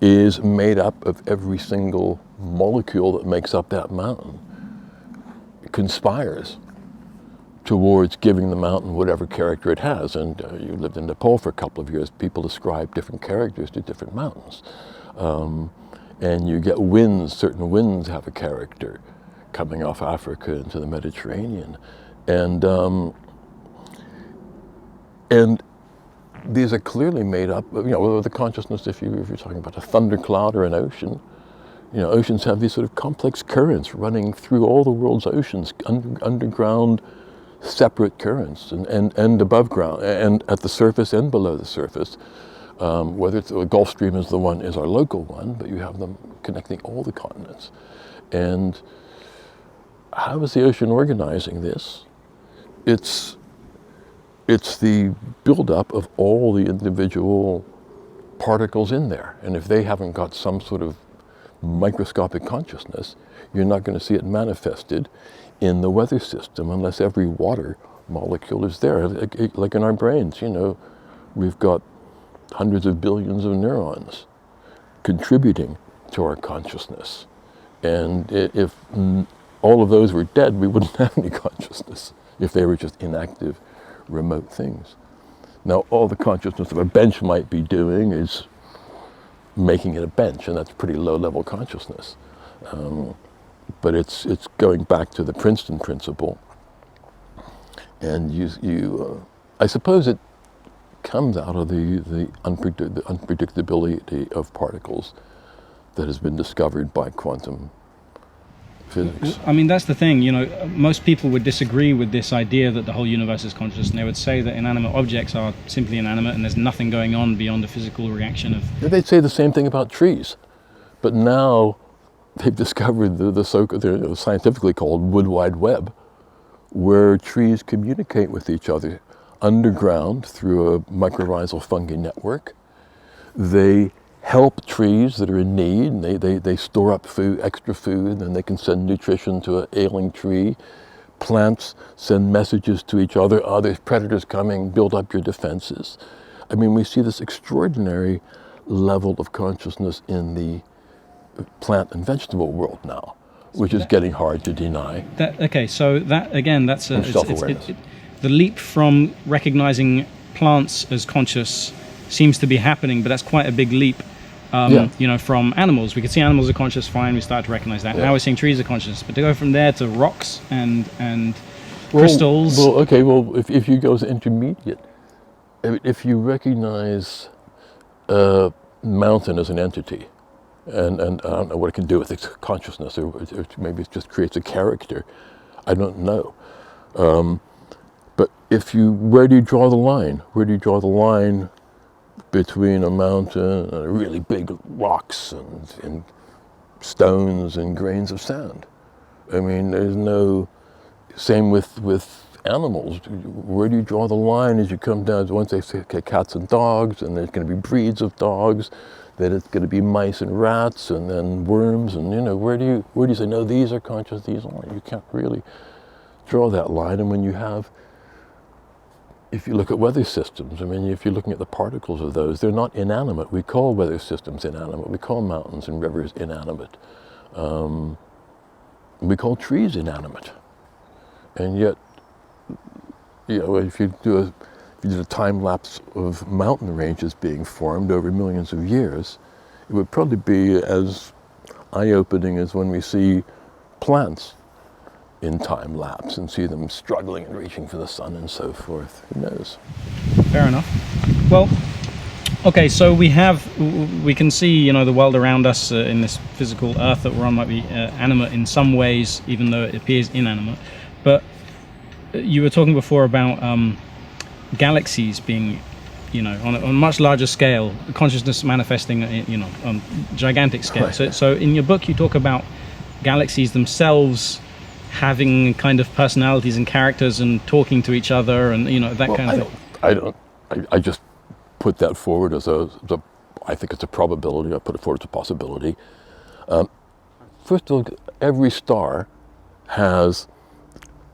is made up of every single molecule that makes up that mountain. It conspires towards giving the mountain whatever character it has. And you lived in Nepal for a couple of years. People ascribe different characters to different mountains. And you get winds, certain winds have a character coming off Africa into the Mediterranean. And these are clearly made up of, the consciousness, if you're talking about a thundercloud or an ocean. Oceans have these sort of complex currents running through all the world's oceans, underground, separate currents, and above ground, and at the surface and below the surface. Whether it's the Gulf Stream is our local one, but you have them connecting all the continents. And how is the ocean organizing this? It's the buildup of all the individual particles in there. And if they haven't got some sort of microscopic consciousness, you're not going to see it manifested in the weather system unless every water molecule is there. Like in our brains, we've got hundreds of billions of neurons contributing to our consciousness. And if all of those were dead, we wouldn't have any consciousness if they were just inactive, remote things. Now, all the consciousness of a bench might be doing is making it a bench, and that's pretty low-level consciousness. but it's going back to the Princeton principle. And I suppose it comes out of the unpredictability of particles that has been discovered by quantum physics. I mean, that's the thing, you know, most people would disagree with this idea that the whole universe is conscious, and they would say that inanimate objects are simply inanimate and there's nothing going on beyond the physical reaction of... They'd say the same thing about trees, but now they've discovered the so-called, scientifically called Wood Wide Web, where trees communicate with each other underground through a mycorrhizal fungi network. They help trees that are in need, and they store up food, extra food, and they can send nutrition to an ailing tree. Plants send messages to each other, there's predators coming, build up your defenses. I mean, we see this extraordinary level of consciousness in the plant and vegetable world now, which is getting hard to deny. Okay, so that, again, that's self-awareness. The leap from recognizing plants as conscious seems to be happening, but that's quite a big leap. You know, from animals. We could see animals are conscious, fine, we start to recognize that. Now we're seeing trees are conscious, but to go from there to rocks and crystals... If you go to intermediate, if you recognize a mountain as an entity, and I don't know what it can do with its consciousness, or maybe it just creates a character, I don't know. But where do you draw the line? Where do you draw the line between a mountain and really big rocks and stones and grains of sand? I mean, there's no... Same with animals. Where do you draw the line as you come down? Once they say, okay, cats and dogs, and there's going to be breeds of dogs, then it's going to be mice and rats, and then worms, and you know, where do you say, no, these are conscious, these aren't? You can't really draw that line. And when you have, if you look at weather systems, I mean, if you're looking at the particles of those, they're not inanimate. We call weather systems inanimate. We call mountains and rivers inanimate. We call trees inanimate. And yet, you know, if you did a time lapse of mountain ranges being formed over millions of years, it would probably be as eye-opening as when we see plants in time lapse and see them struggling and reaching for the sun and so forth. Who knows? Fair enough. Well, okay, so we can see, you know, the world around us in this physical earth that we're on might be animate in some ways, even though it appears inanimate. But you were talking before about galaxies being, you know, on a much larger scale, consciousness manifesting, you know, on gigantic scale. Right. So in your book you talk about galaxies themselves having kind of personalities and characters and talking to each other and, you know, that kind of thing. I just put that forward as I think it's a probability. I put it forward as a possibility. First of all, every star has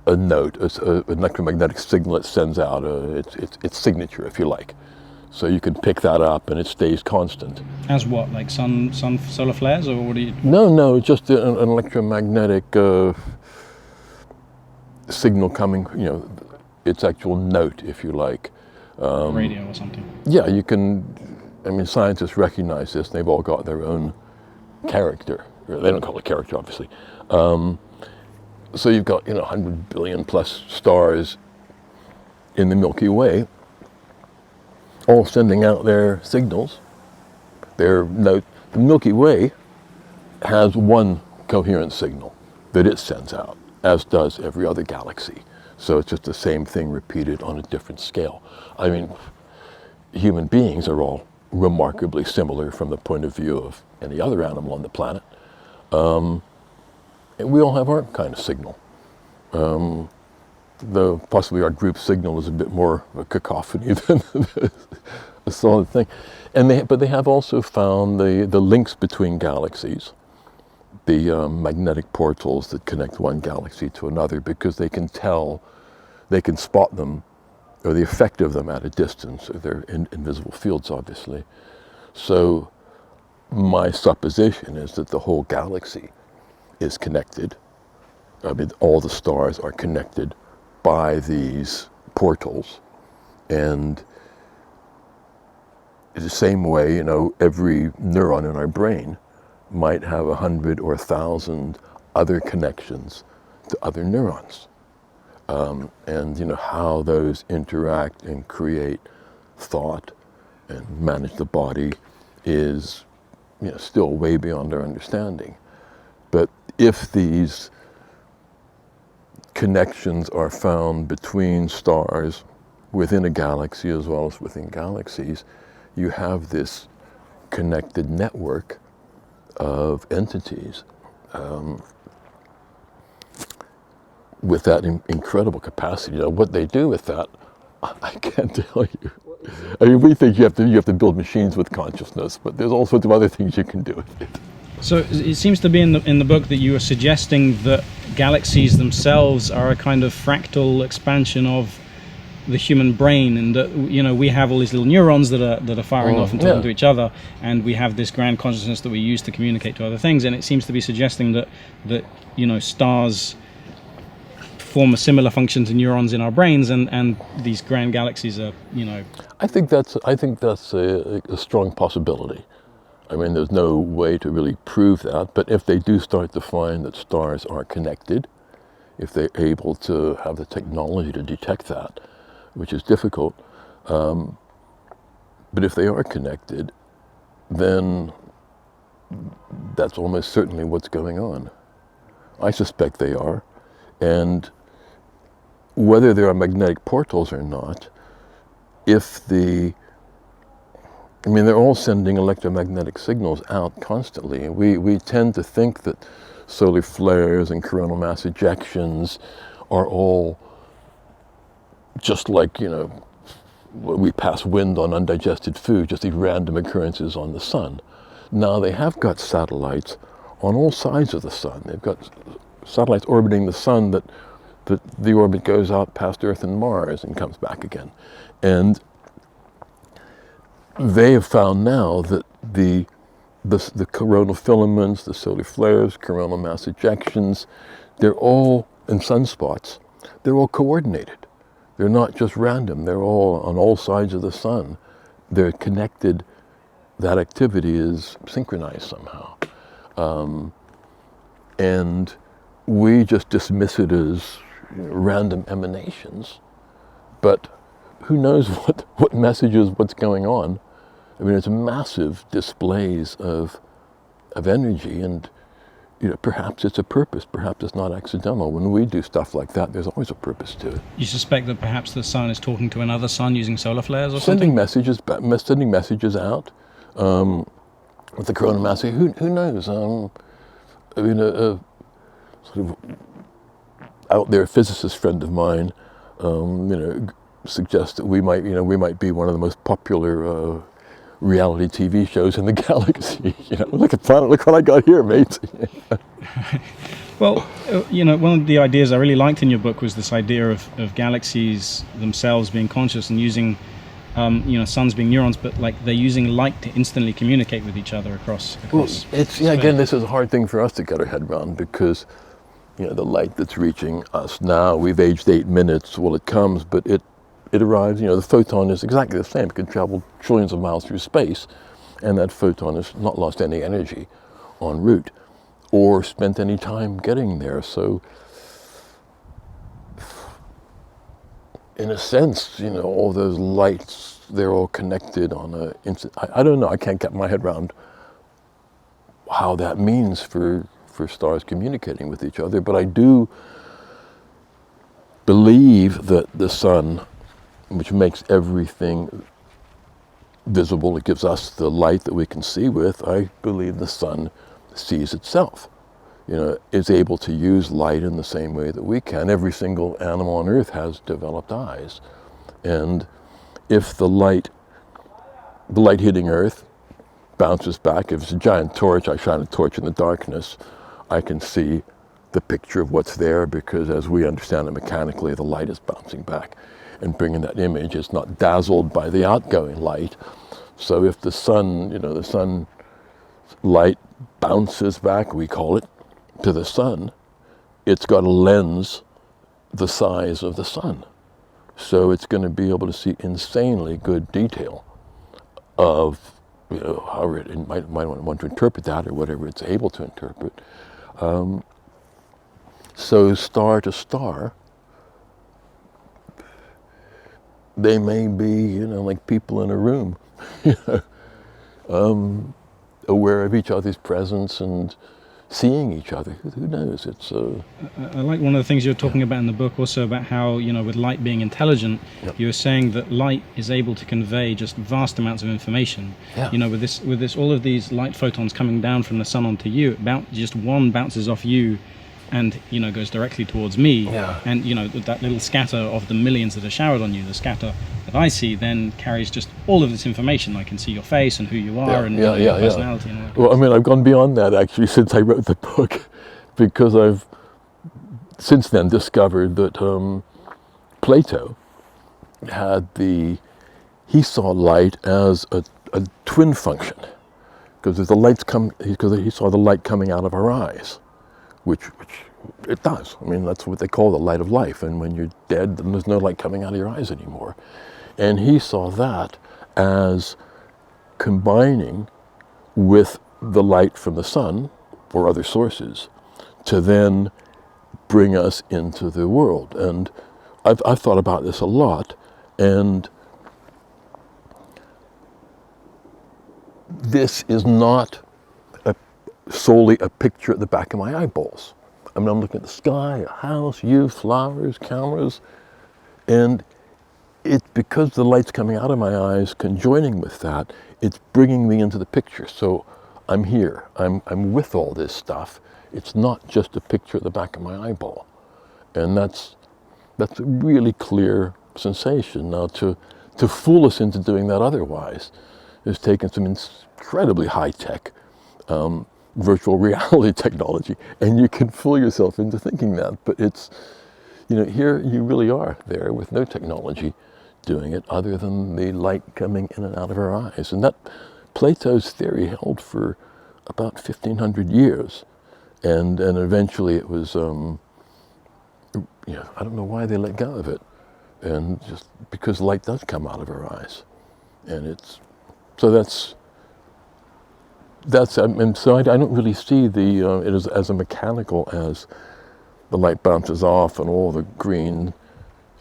a note, an electromagnetic signal it sends out, its signature, if you like. So you can pick that up and it stays constant. As what, like solar flares, or what do you... No, just an electromagnetic signal coming, you know, its actual note, if you like. Radio or something. Yeah, you can, I mean, scientists recognize this, and they've all got their own character. They don't call it character, obviously. So you've got, you know, 100 billion plus stars in the Milky Way, all sending out their signals, their note. The Milky Way has one coherent signal that it sends out, as does every other galaxy. So it's just the same thing repeated on a different scale. I mean, human beings are all remarkably similar from the point of view of any other animal on the planet. And we all have our kind of signal. Though possibly our group signal is a bit more of a cacophony than a solid thing. But they have also found the links between galaxies, the magnetic portals that connect one galaxy to another, because they can spot them, or the effect of them at a distance. They're invisible fields, obviously. So my supposition is that the whole galaxy is connected. I mean, all the stars are connected by these portals. And in the same way, you know, every neuron in our brain might have 100 or 1,000 other connections to other neurons. And how those interact and create thought and manage the body is still way beyond our understanding. But if these connections are found between stars within a galaxy as well as within galaxies, you have this connected network of entities with that incredible capacity. What they do with that, I can't tell you. I mean, we think you have to build machines with consciousness, but there's all sorts of other things you can do with it. So it seems to be in the book that you are suggesting that galaxies themselves are a kind of fractal expansion of the human brain, and that we have all these little neurons that are firing off and talking to each other, and we have this grand consciousness that we use to communicate to other things. And it seems to be suggesting that stars form a similar function to neurons in our brains, and these grand galaxies are I think that's a strong possibility. I mean, there's no way to really prove that, but if they do start to find that stars are connected, if they're able to have the technology to detect that, which is difficult, but if they are connected, then that's almost certainly what's going on. I suspect they are, and whether there are magnetic portals or not, they're all sending electromagnetic signals out constantly, and we tend to think that solar flares and coronal mass ejections are all just like, we pass wind on undigested food, just these random occurrences on the sun. Now they have got satellites on all sides of the sun. They've got satellites orbiting the sun that the orbit goes out past Earth and Mars and comes back again. And they have found now that the coronal filaments, the solar flares, coronal mass ejections, they're all, and sunspots, they're all coordinated. They're not just random. They're all on all sides of the sun. They're connected. That activity is synchronized somehow. And we just dismiss it as random emanations. But who knows what messages, what's going on. I mean, it's massive displays of energy, and perhaps it's a purpose, perhaps it's not accidental. When we do stuff like that, there's always a purpose to it. You suspect that perhaps the sun is talking to another sun using solar flares or sending something? Sending messages out with the coronal mass. Who knows? I mean, a sort of out there physicist friend of mine, suggests that we might be one of the most popular reality TV shows in the galaxy. Look at planet, look what I got here, mate. Well, one of the ideas I really liked in your book was this idea of galaxies themselves being conscious and using, suns being neurons, but like they're using light to instantly communicate with each other across it's again, this is a hard thing for us to get our head around, because the light that's reaching us now, we've aged 8 minutes. Well, it comes, but it arrives, the photon is exactly the same. It can travel trillions of miles through space, and that photon has not lost any energy en route or spent any time getting there. So in a sense, all those lights, they're all connected on a instant. I don't know, I can't get my head around how that means for stars communicating with each other, but I do believe that the sun, which makes everything visible, it gives us the light that we can see with, I believe the sun sees itself, is able to use light in the same way that we can. Every single animal on Earth has developed eyes. And if the light hitting Earth bounces back, if it's a giant torch, I shine a torch in the darkness, I can see the picture of what's there, because as we understand it mechanically, the light is bouncing back and bringing that image. It's not dazzled by the outgoing light. So if the sun, the sun light bounces back, we call it, to the sun, it's got a lens the size of the sun. So it's going to be able to see insanely good detail of, however it might want to interpret that, or whatever it's able to interpret. So star to star, they may be, like people in a room, aware of each other's presence and seeing each other. Who knows? It's I like one of the things you're talking about in the book also about how, with light being intelligent, you were saying that light is able to convey just vast amounts of information. Yeah. With this, all of these light photons coming down from the sun onto you, about just one bounces off you and, goes directly towards me. Yeah. And, that little scatter of the millions that are showered on you, the scatter that I see then carries just all of this information. I can see your face and who you are and your personality. And all that. Well, I mean, I've gone beyond that actually since I wrote the book, because I've since then discovered that Plato he saw light as a twin function, because he saw the light coming out of our eyes, which it does. I mean, that's what they call the light of life. And when you're dead, then there's no light coming out of your eyes anymore. And he saw that as combining with the light from the sun or other sources to then bring us into the world. And I've thought about this a lot, and this is not solely a picture at the back of my eyeballs. I mean, I'm looking at the sky, a house, you, flowers, cameras, and it's because the light's coming out of my eyes, conjoining with that, it's bringing me into the picture. So I'm here, I'm with all this stuff. It's not just a picture at the back of my eyeball. And that's a really clear sensation. Now, to fool us into doing that otherwise is taking some incredibly high-tech virtual reality technology, and you can fool yourself into thinking that. But it's, here you really are there with no technology doing it other than the light coming in and out of our eyes. And that Plato's theory held for about 1,500 years. And eventually it was, I don't know why they let go of it. And just because light does come out of our eyes. And and so I don't really see it as a mechanical as the light bounces off and all the green,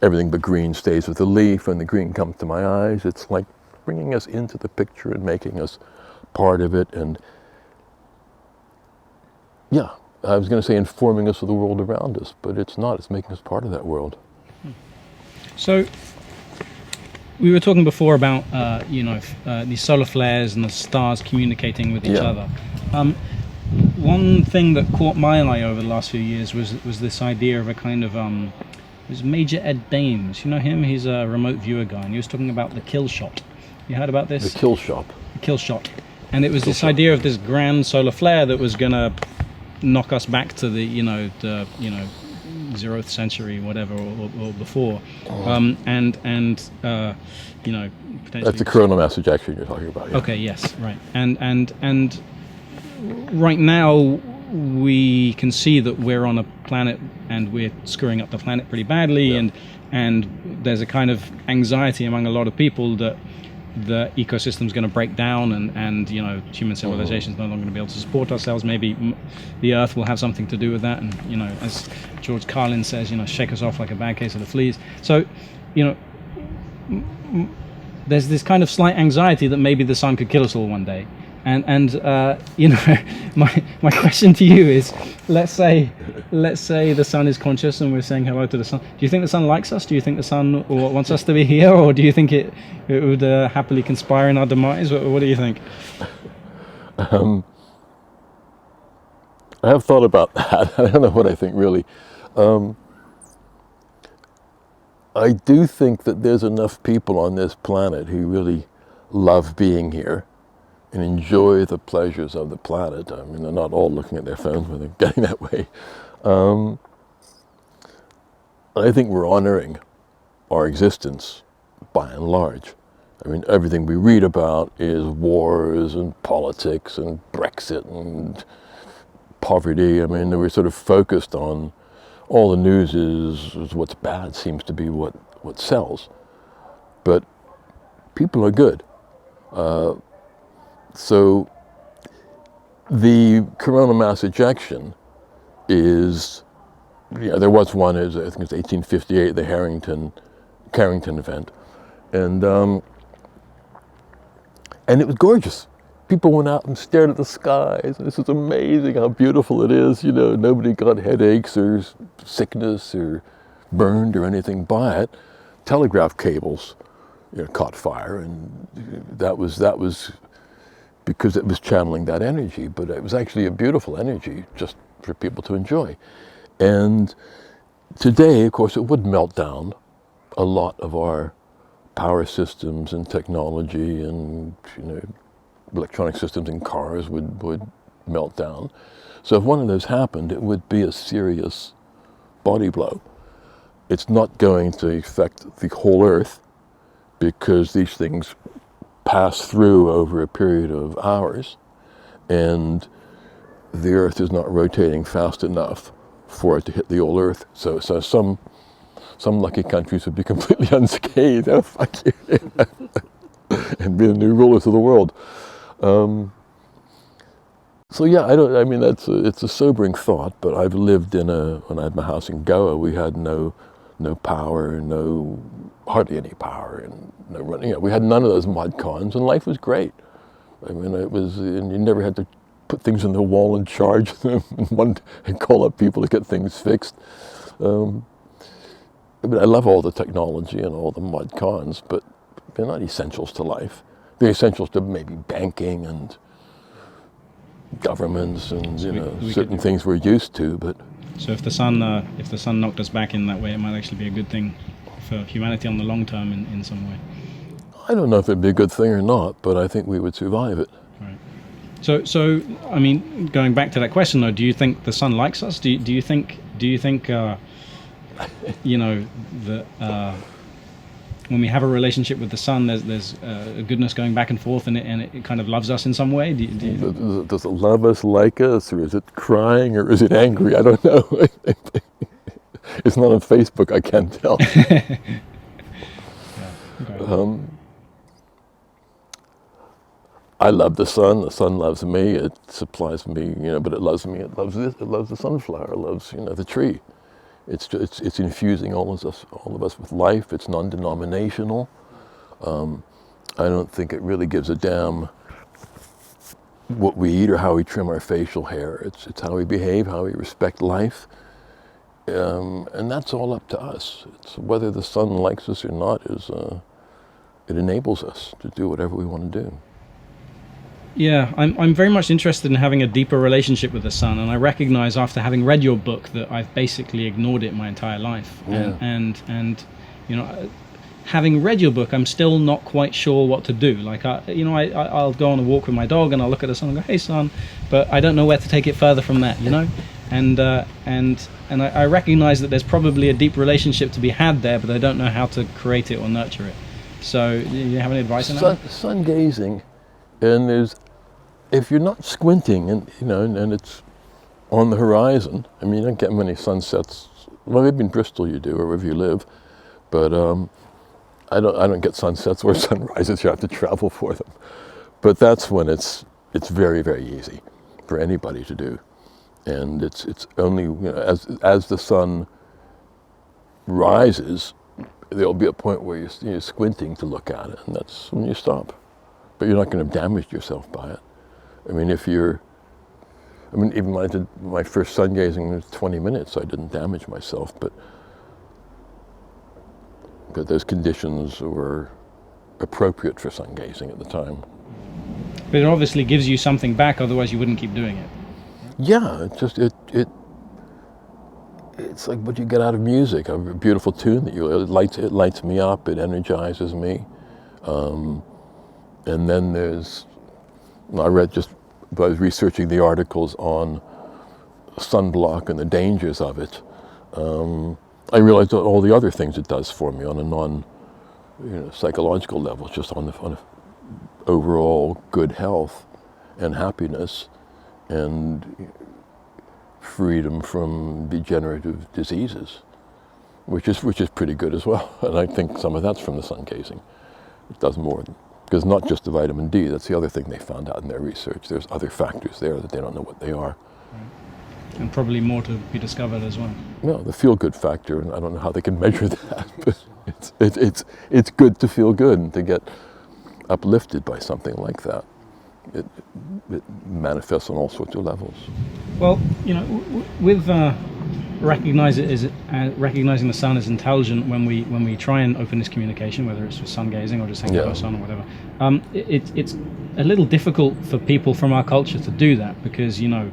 everything but green stays with the leaf and the green comes to my eyes. It's like bringing us into the picture and making us part of it. And yeah, I was going to say informing us of the world around us, but it's not. It's making us part of that world. So we were talking before about these solar flares and the stars communicating with each other. One thing that caught my eye over the last few years was this idea of a kind of it was Major Ed Dames. You know him? He's a remote viewer guy, and he was talking about the kill shot. You heard about this? The kill shot. The kill shot. And it was this idea of this grand solar flare that was going to knock us back to the 0th century, whatever, or before, potentially. That's the coronal mass ejection you're talking about. Yeah. Okay. Yes. Right. And right now we can see that we're on a planet and we're screwing up the planet pretty badly, and there's a kind of anxiety among a lot of people that the ecosystem's going to break down, and human civilization's no longer going to be able to support ourselves. Maybe the Earth will have something to do with that, and as George Carlin says, shake us off like a bad case of the fleas. So there's this kind of slight anxiety that maybe the sun could kill us all one day. And my question to you is, let's say the sun is conscious and we're saying hello to the sun. Do you think the sun likes us? Do you think the sun wants us to be here, or do you think it would happily conspire in our demise? What do you think? I have thought about that. I don't know what I think really. I do think that there's enough people on this planet who really love being here and enjoy the pleasures of the planet. I mean, they're not all looking at their phones when they're getting that way. I think we're honoring our existence by and large. I mean, everything we read about is wars and politics and Brexit and poverty. I mean, we're sort of focused on all the news is what's bad, seems to be what sells. But people are good. So the coronal mass ejection is yeah, there was one, I think it was 1858, the Carrington event. And it was gorgeous. People went out and stared at the skies. This is amazing how beautiful it is. You know, nobody got headaches or sickness or burned or anything by it. Telegraph cables, you know, caught fire, and that was because it was channeling that energy. But it was actually a beautiful energy just for people to enjoy. And today, of course, it would melt down a lot of our power systems and technology, and you know, electronic systems in cars would melt down. So if one of those happened, it would be a serious body blow. It's not going to affect the whole Earth, because these things pass through over a period of hours, and the Earth is not rotating fast enough for it to hit the whole Earth. So some lucky countries would be completely unscathed. Oh, fuck you. And be the new rulers of the world. So yeah, it's a sobering thought, but I've lived when I had my house in Goa, we had no power, hardly any power, and no running. You know, we had none of those mod cons, and life was great. I mean, and you never had to put things on the wall and charge them and call up people to get things fixed. I love all the technology and all the mod cons, but they're not essentials to life. They're essentials to maybe banking and governments and certain things we're used to. But so if the sun knocked us back in that way, it might actually be a good thing for humanity on the long term in some way. I don't know if it'd be a good thing or not, but I think we would survive it. Right. So I mean, going back to that question though, do you think the sun likes us? Do you think you know, when we have a relationship with the sun, there's a goodness going back and forth, and it kind of loves us in some way? Does it love us, like us, or is it crying, or is it angry? I don't know. It's not on Facebook, I can't tell. Yeah. Okay. I love the sun loves me, it supplies me, you know, but it loves me, it loves the sunflower, it loves, you know, the tree. It's infusing all of us with life. It's non-denominational. I don't think it really gives a damn what we eat or how we trim our facial hair. It's how we behave, how we respect life, and that's all up to us. It's whether the sun likes us or not it enables us to do whatever we want to do. Yeah, I'm very much interested in having a deeper relationship with the sun, and I recognize after having read your book that I've basically ignored it my entire life. Yeah. And you know, having read your book, I'm still not quite sure what to do. Like I'll go on a walk with my dog and I'll look at the sun and go, "Hey, sun," but I don't know where to take it further from that. You know, and I recognize that there's probably a deep relationship to be had there, but I don't know how to create it or nurture it. So, do you have any advice on that? Sun gazing, and if you're not squinting and and it's on the horizon, I mean, you don't get many sunsets. Well, maybe in Bristol you do, or wherever you live, but I don't get sunsets or sunrises. You have to travel for them. But that's when it's very, very easy for anybody to do, and it's only as the sun rises, there'll be a point where you're squinting to look at it, and that's when you stop. But you're not going to damage yourself by it. I mean, even when I did my first sun gazing, it was 20 minutes. I didn't damage myself, but those conditions were appropriate for sun gazing at the time. But it obviously gives you something back, otherwise you wouldn't keep doing it. Yeah, it's like what you get out of music, a beautiful tune that it lights me up, it energizes me. And then I was researching the articles on sunblock and the dangers of it. I realized all the other things it does for me on a psychological level, just on the overall good health and happiness and freedom from degenerative diseases, which is pretty good as well. And I think some of that's from the sun gazing. It does more because not just the vitamin D. That's the other thing they found out in their research. There's other factors there that they don't know what they are. And probably more to be discovered as well. Well, the feel-good factor, and I don't know how they can measure that, but it's good to feel good and to get uplifted by something like that. It manifests on all sorts of levels. Well, with recognizing the sun as intelligent when we try and open this communication, whether it's for sun gazing or just thinking about sun or whatever, it's a little difficult for people from our culture to do that because I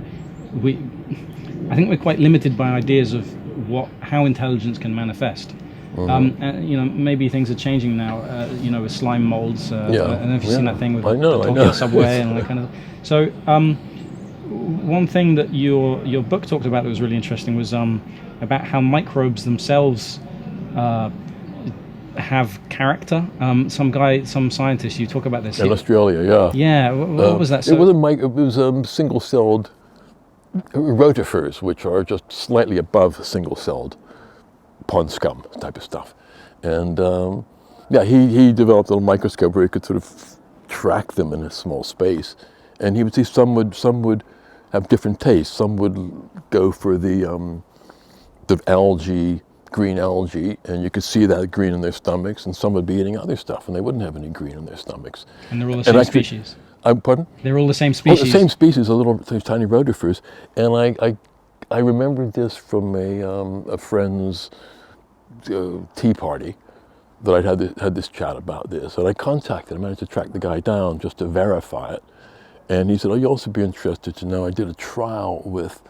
think we're quite limited by ideas of how intelligence can manifest. And maybe things are changing now. With slime molds. I don't know if you've seen that thing with the Tokyo subway and all that kind of. So, one thing that your book talked about that was really interesting was about how microbes themselves have character. Some scientist, you talk about this in Australia. Yeah. Yeah. What was that? It was single-celled rotifers, which are just slightly above single-celled pond scum type of stuff. And he developed a little microscope where he could sort of track them in a small space. And he would see some would have different tastes. Some would go for the algae, green algae, and you could see that green in their stomachs, and some would be eating other stuff, and they wouldn't have any green in their stomachs. And they're all the same species? Pardon? They're all the same species? Oh, the same species, those tiny rotifers. And I remember this from a friend's tea party that I'd had this chat about this, and I contacted him. I managed to track the guy down just to verify it, and he said, "Oh, you'll also be interested to know I did a trial with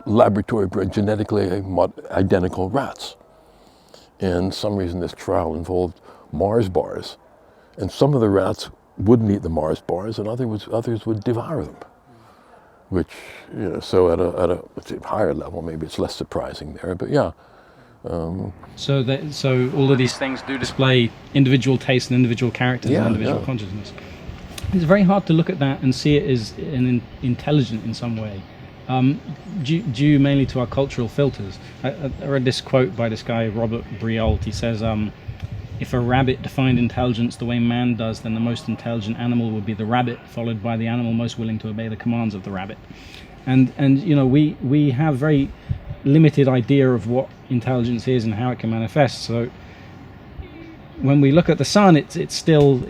laboratory-bred, genetically identical rats, and some reason this trial involved Mars bars, and some of the rats wouldn't eat the Mars bars, and others would devour them." Which, so at a higher level, maybe it's less surprising there, but yeah. So all of these things do display individual tastes and individual characters and individual consciousness. It's very hard to look at that and see it as intelligent in some way, due mainly to our cultural filters. I read this quote by this guy, Robert Briault. He says, if a rabbit defined intelligence the way man does, then the most intelligent animal would be the rabbit, followed by the animal most willing to obey the commands of the rabbit. And we have very limited idea of what intelligence is and how it can manifest. So when we look at the sun, it's still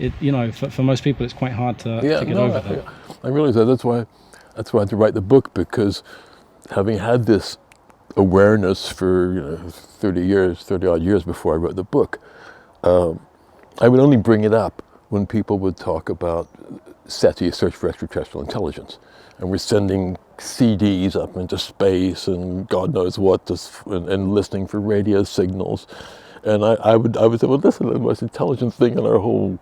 for most people it's quite hard to get over that. I realize that. That's why I had to write the book, because having had this awareness for 30 odd years before I wrote the book, I would only bring it up when people would talk about SETI, Search for Extraterrestrial Intelligence, and we're sending CDs up into space and God knows what, and listening for radio signals. And I would say, well, listen, the most intelligent thing in our whole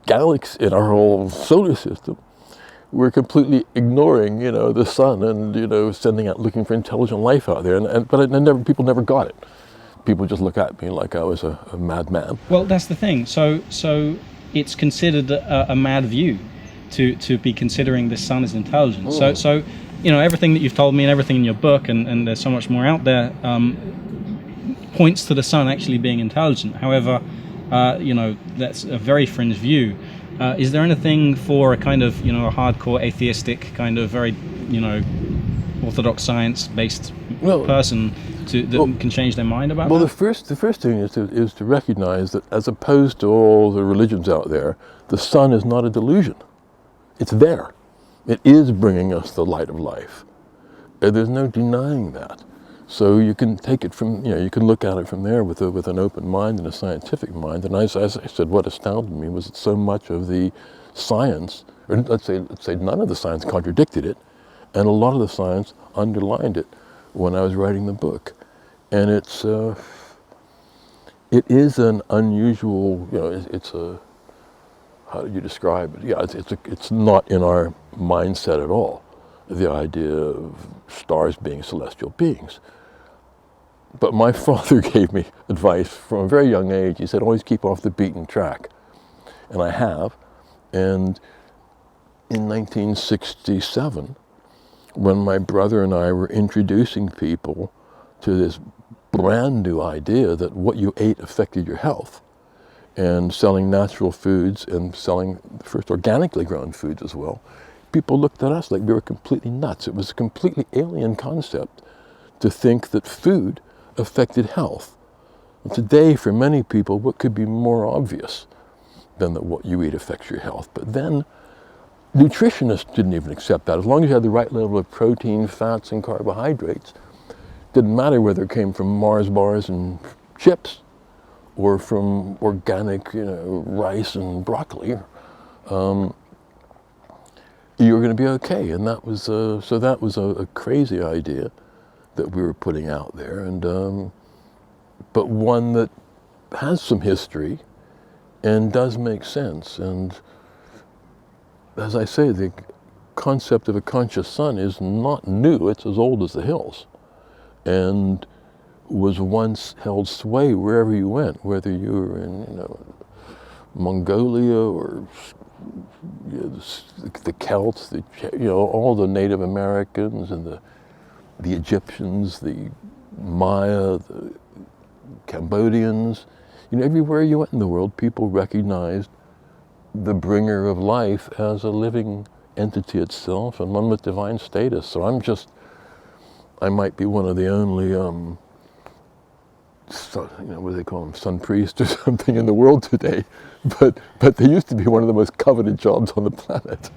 galaxy, in our whole solar system, we're completely ignoring, the sun and, sending out, looking for intelligent life out there. But people never got it. People just look at me like I was a madman. Well, that's the thing. So it's considered a mad view to be considering the sun as intelligent. Oh. So everything that you've told me and everything in your book, and there's so much more out there, points to the sun actually being intelligent. However, that's a very fringe view. Is there anything for a kind of, a hardcore atheistic kind of very, orthodox science-based person that can change their mind about that? Well, the first thing is to recognize that, as opposed to all the religions out there, the sun is not a delusion. It's there. It is bringing us the light of life. And there's no denying that. So you can take it from, you can look at it from there with an open mind and a scientific mind. And as I said, what astounded me was that so much of the science, or let's say none of the science contradicted it, and a lot of the science underlined it when I was writing the book. And it is an unusual, it's a, how do you describe it? Yeah, it's not in our mindset at all, the idea of stars being celestial beings. But my father gave me advice from a very young age. He said, always keep off the beaten track. And I have. And in 1967, when my brother and I were introducing people to this brand new idea that what you ate affected your health, and selling natural foods and selling the first organically grown foods as well, people looked at us like we were completely nuts. It was a completely alien concept to think that food affected health. And today, for many people, what could be more obvious than that what you eat affects your health? But then, nutritionists didn't even accept that. As long as you had the right level of protein, fats, and carbohydrates, didn't matter whether it came from Mars bars and chips or from organic, rice and broccoli. You were going to be okay, and that was a crazy idea that we were putting out there, and but one that has some history and does make sense. And as I say, the concept of a conscious sun is not new. It's as old as the hills, and was once held sway wherever you went, whether you were in Mongolia or the Celts, all the Native Americans and the Egyptians, the Maya, the Cambodians. Everywhere you went in the world, people recognized the bringer of life as a living entity itself and one with divine status. So I might be one of the only, what do they call them, sun priest or something in the world today, but they used to be one of the most coveted jobs on the planet.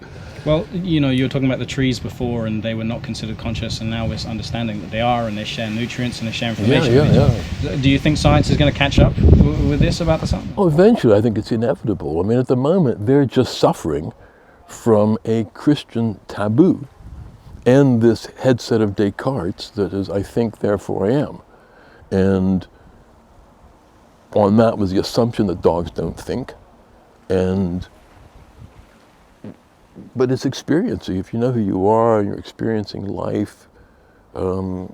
Well, you were talking about the trees before, and they were not considered conscious, and now we're understanding that they are, and they share nutrients and they share information with each other. Do you think science is going to catch up with this about the sun? Oh, eventually, I think it's inevitable. I mean, at the moment, they're just suffering from a Christian taboo and this headset of Descartes that is, I think, therefore I am. And on that was the assumption that dogs don't think. But it's experiencing. If you know who you are and you're experiencing life, where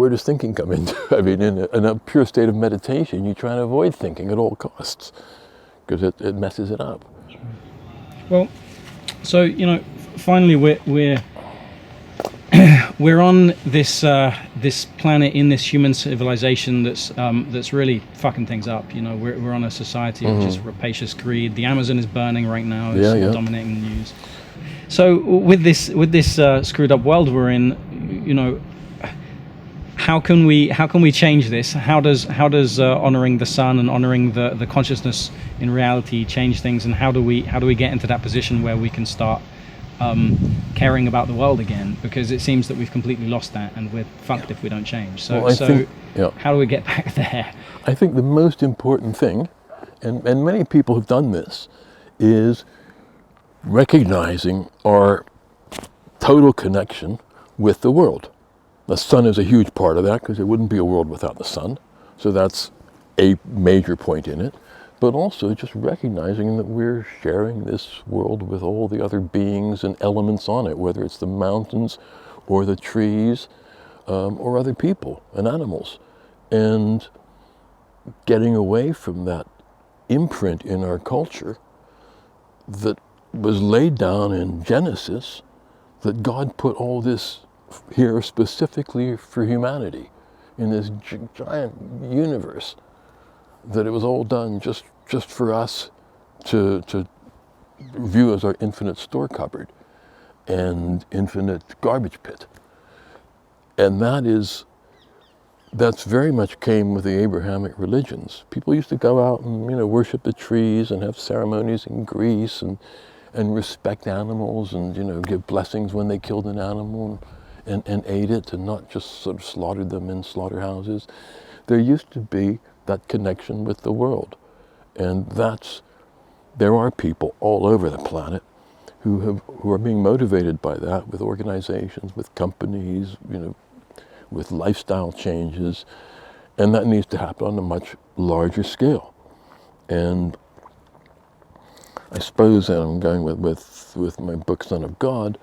does thinking come into? I mean, in a pure state of meditation, you try to avoid thinking at all costs because it messes it up. Well, so finally we're on this planet in this human civilization that's really fucking things up. We're on a society of just rapacious greed. The Amazon is burning right now. It's dominating the news. So with this screwed up world we're in, how can we change this? How does honoring the sun and honoring the consciousness in reality change things? And how do we get into that position where we can start caring about the world again? Because it seems that we've completely lost that, and we're fucked if we don't change. So, how do we get back there? I think the most important thing, and many people have done this, is recognizing our total connection with the world. The sun is a huge part of that, because there wouldn't be a world without the sun. So that's a major point in it. But also just recognizing that we're sharing this world with all the other beings and elements on it, whether it's the mountains or the trees or other people and animals. And getting away from that imprint in our culture that was laid down in Genesis, that God put all this here specifically for humanity in this giant universe, that it was all done just for us to view as our infinite store cupboard and infinite garbage pit. And that's very much came with the Abrahamic religions. People used to go out and worship the trees and have ceremonies in Greece and respect animals and give blessings when they killed an animal and ate it, and not just sort of slaughtered them in slaughterhouses. There used to be that connection with the world. And there are people all over the planet who are being motivated by that, with organizations, with companies, with lifestyle changes, and that needs to happen on a much larger scale. And I suppose that I'm going with my book, Son of God,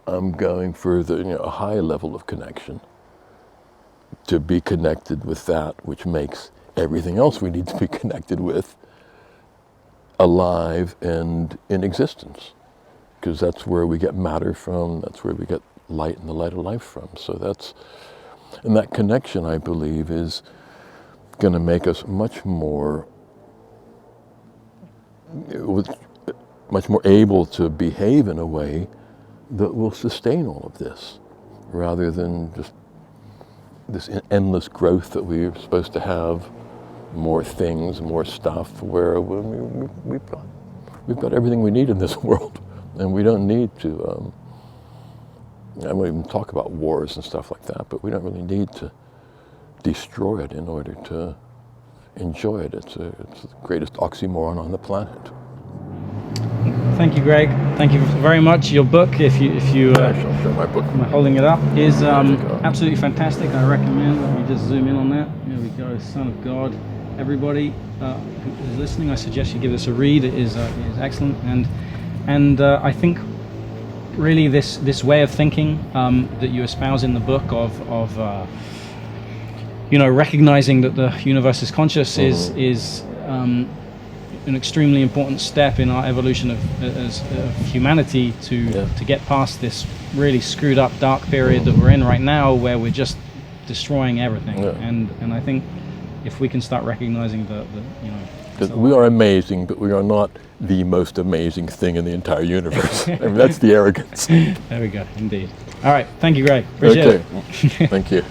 I'm going for a high level of connection, to be connected with that which makes everything else we need to be connected with alive and in existence, because that's where we get matter from, that's where we get light and the light of life from. So that connection, I believe, is going to make us much more, much more able to behave in a way that will sustain all of this, rather than just this endless growth that we're supposed to have, more things, more stuff, where we've got everything we need in this world, and we don't need to, I won't even talk about wars and stuff like that, but we don't really need to destroy it in order to enjoy it. It's the greatest oxymoron on the planet. Thank you, Greg. Thank you very much. Your book, if you I'll show my book. am holding it up, is absolutely fantastic. I recommend. Let me just zoom in on that. There we go. Son of God. Everybody who is listening, I suggest you give this a read. It is excellent, and I think really this way of thinking that you espouse in the book of recognizing that the universe is conscious is an extremely important step in our evolution of humanity to get past this really screwed up dark period that we're in right now, where we're just destroying everything. And I think if we can start recognizing that we are amazing, but we are not the most amazing thing in the entire universe. I mean, that's the arrogance. There we go, indeed. All right, thank you, Greg. Appreciate it. Thank you.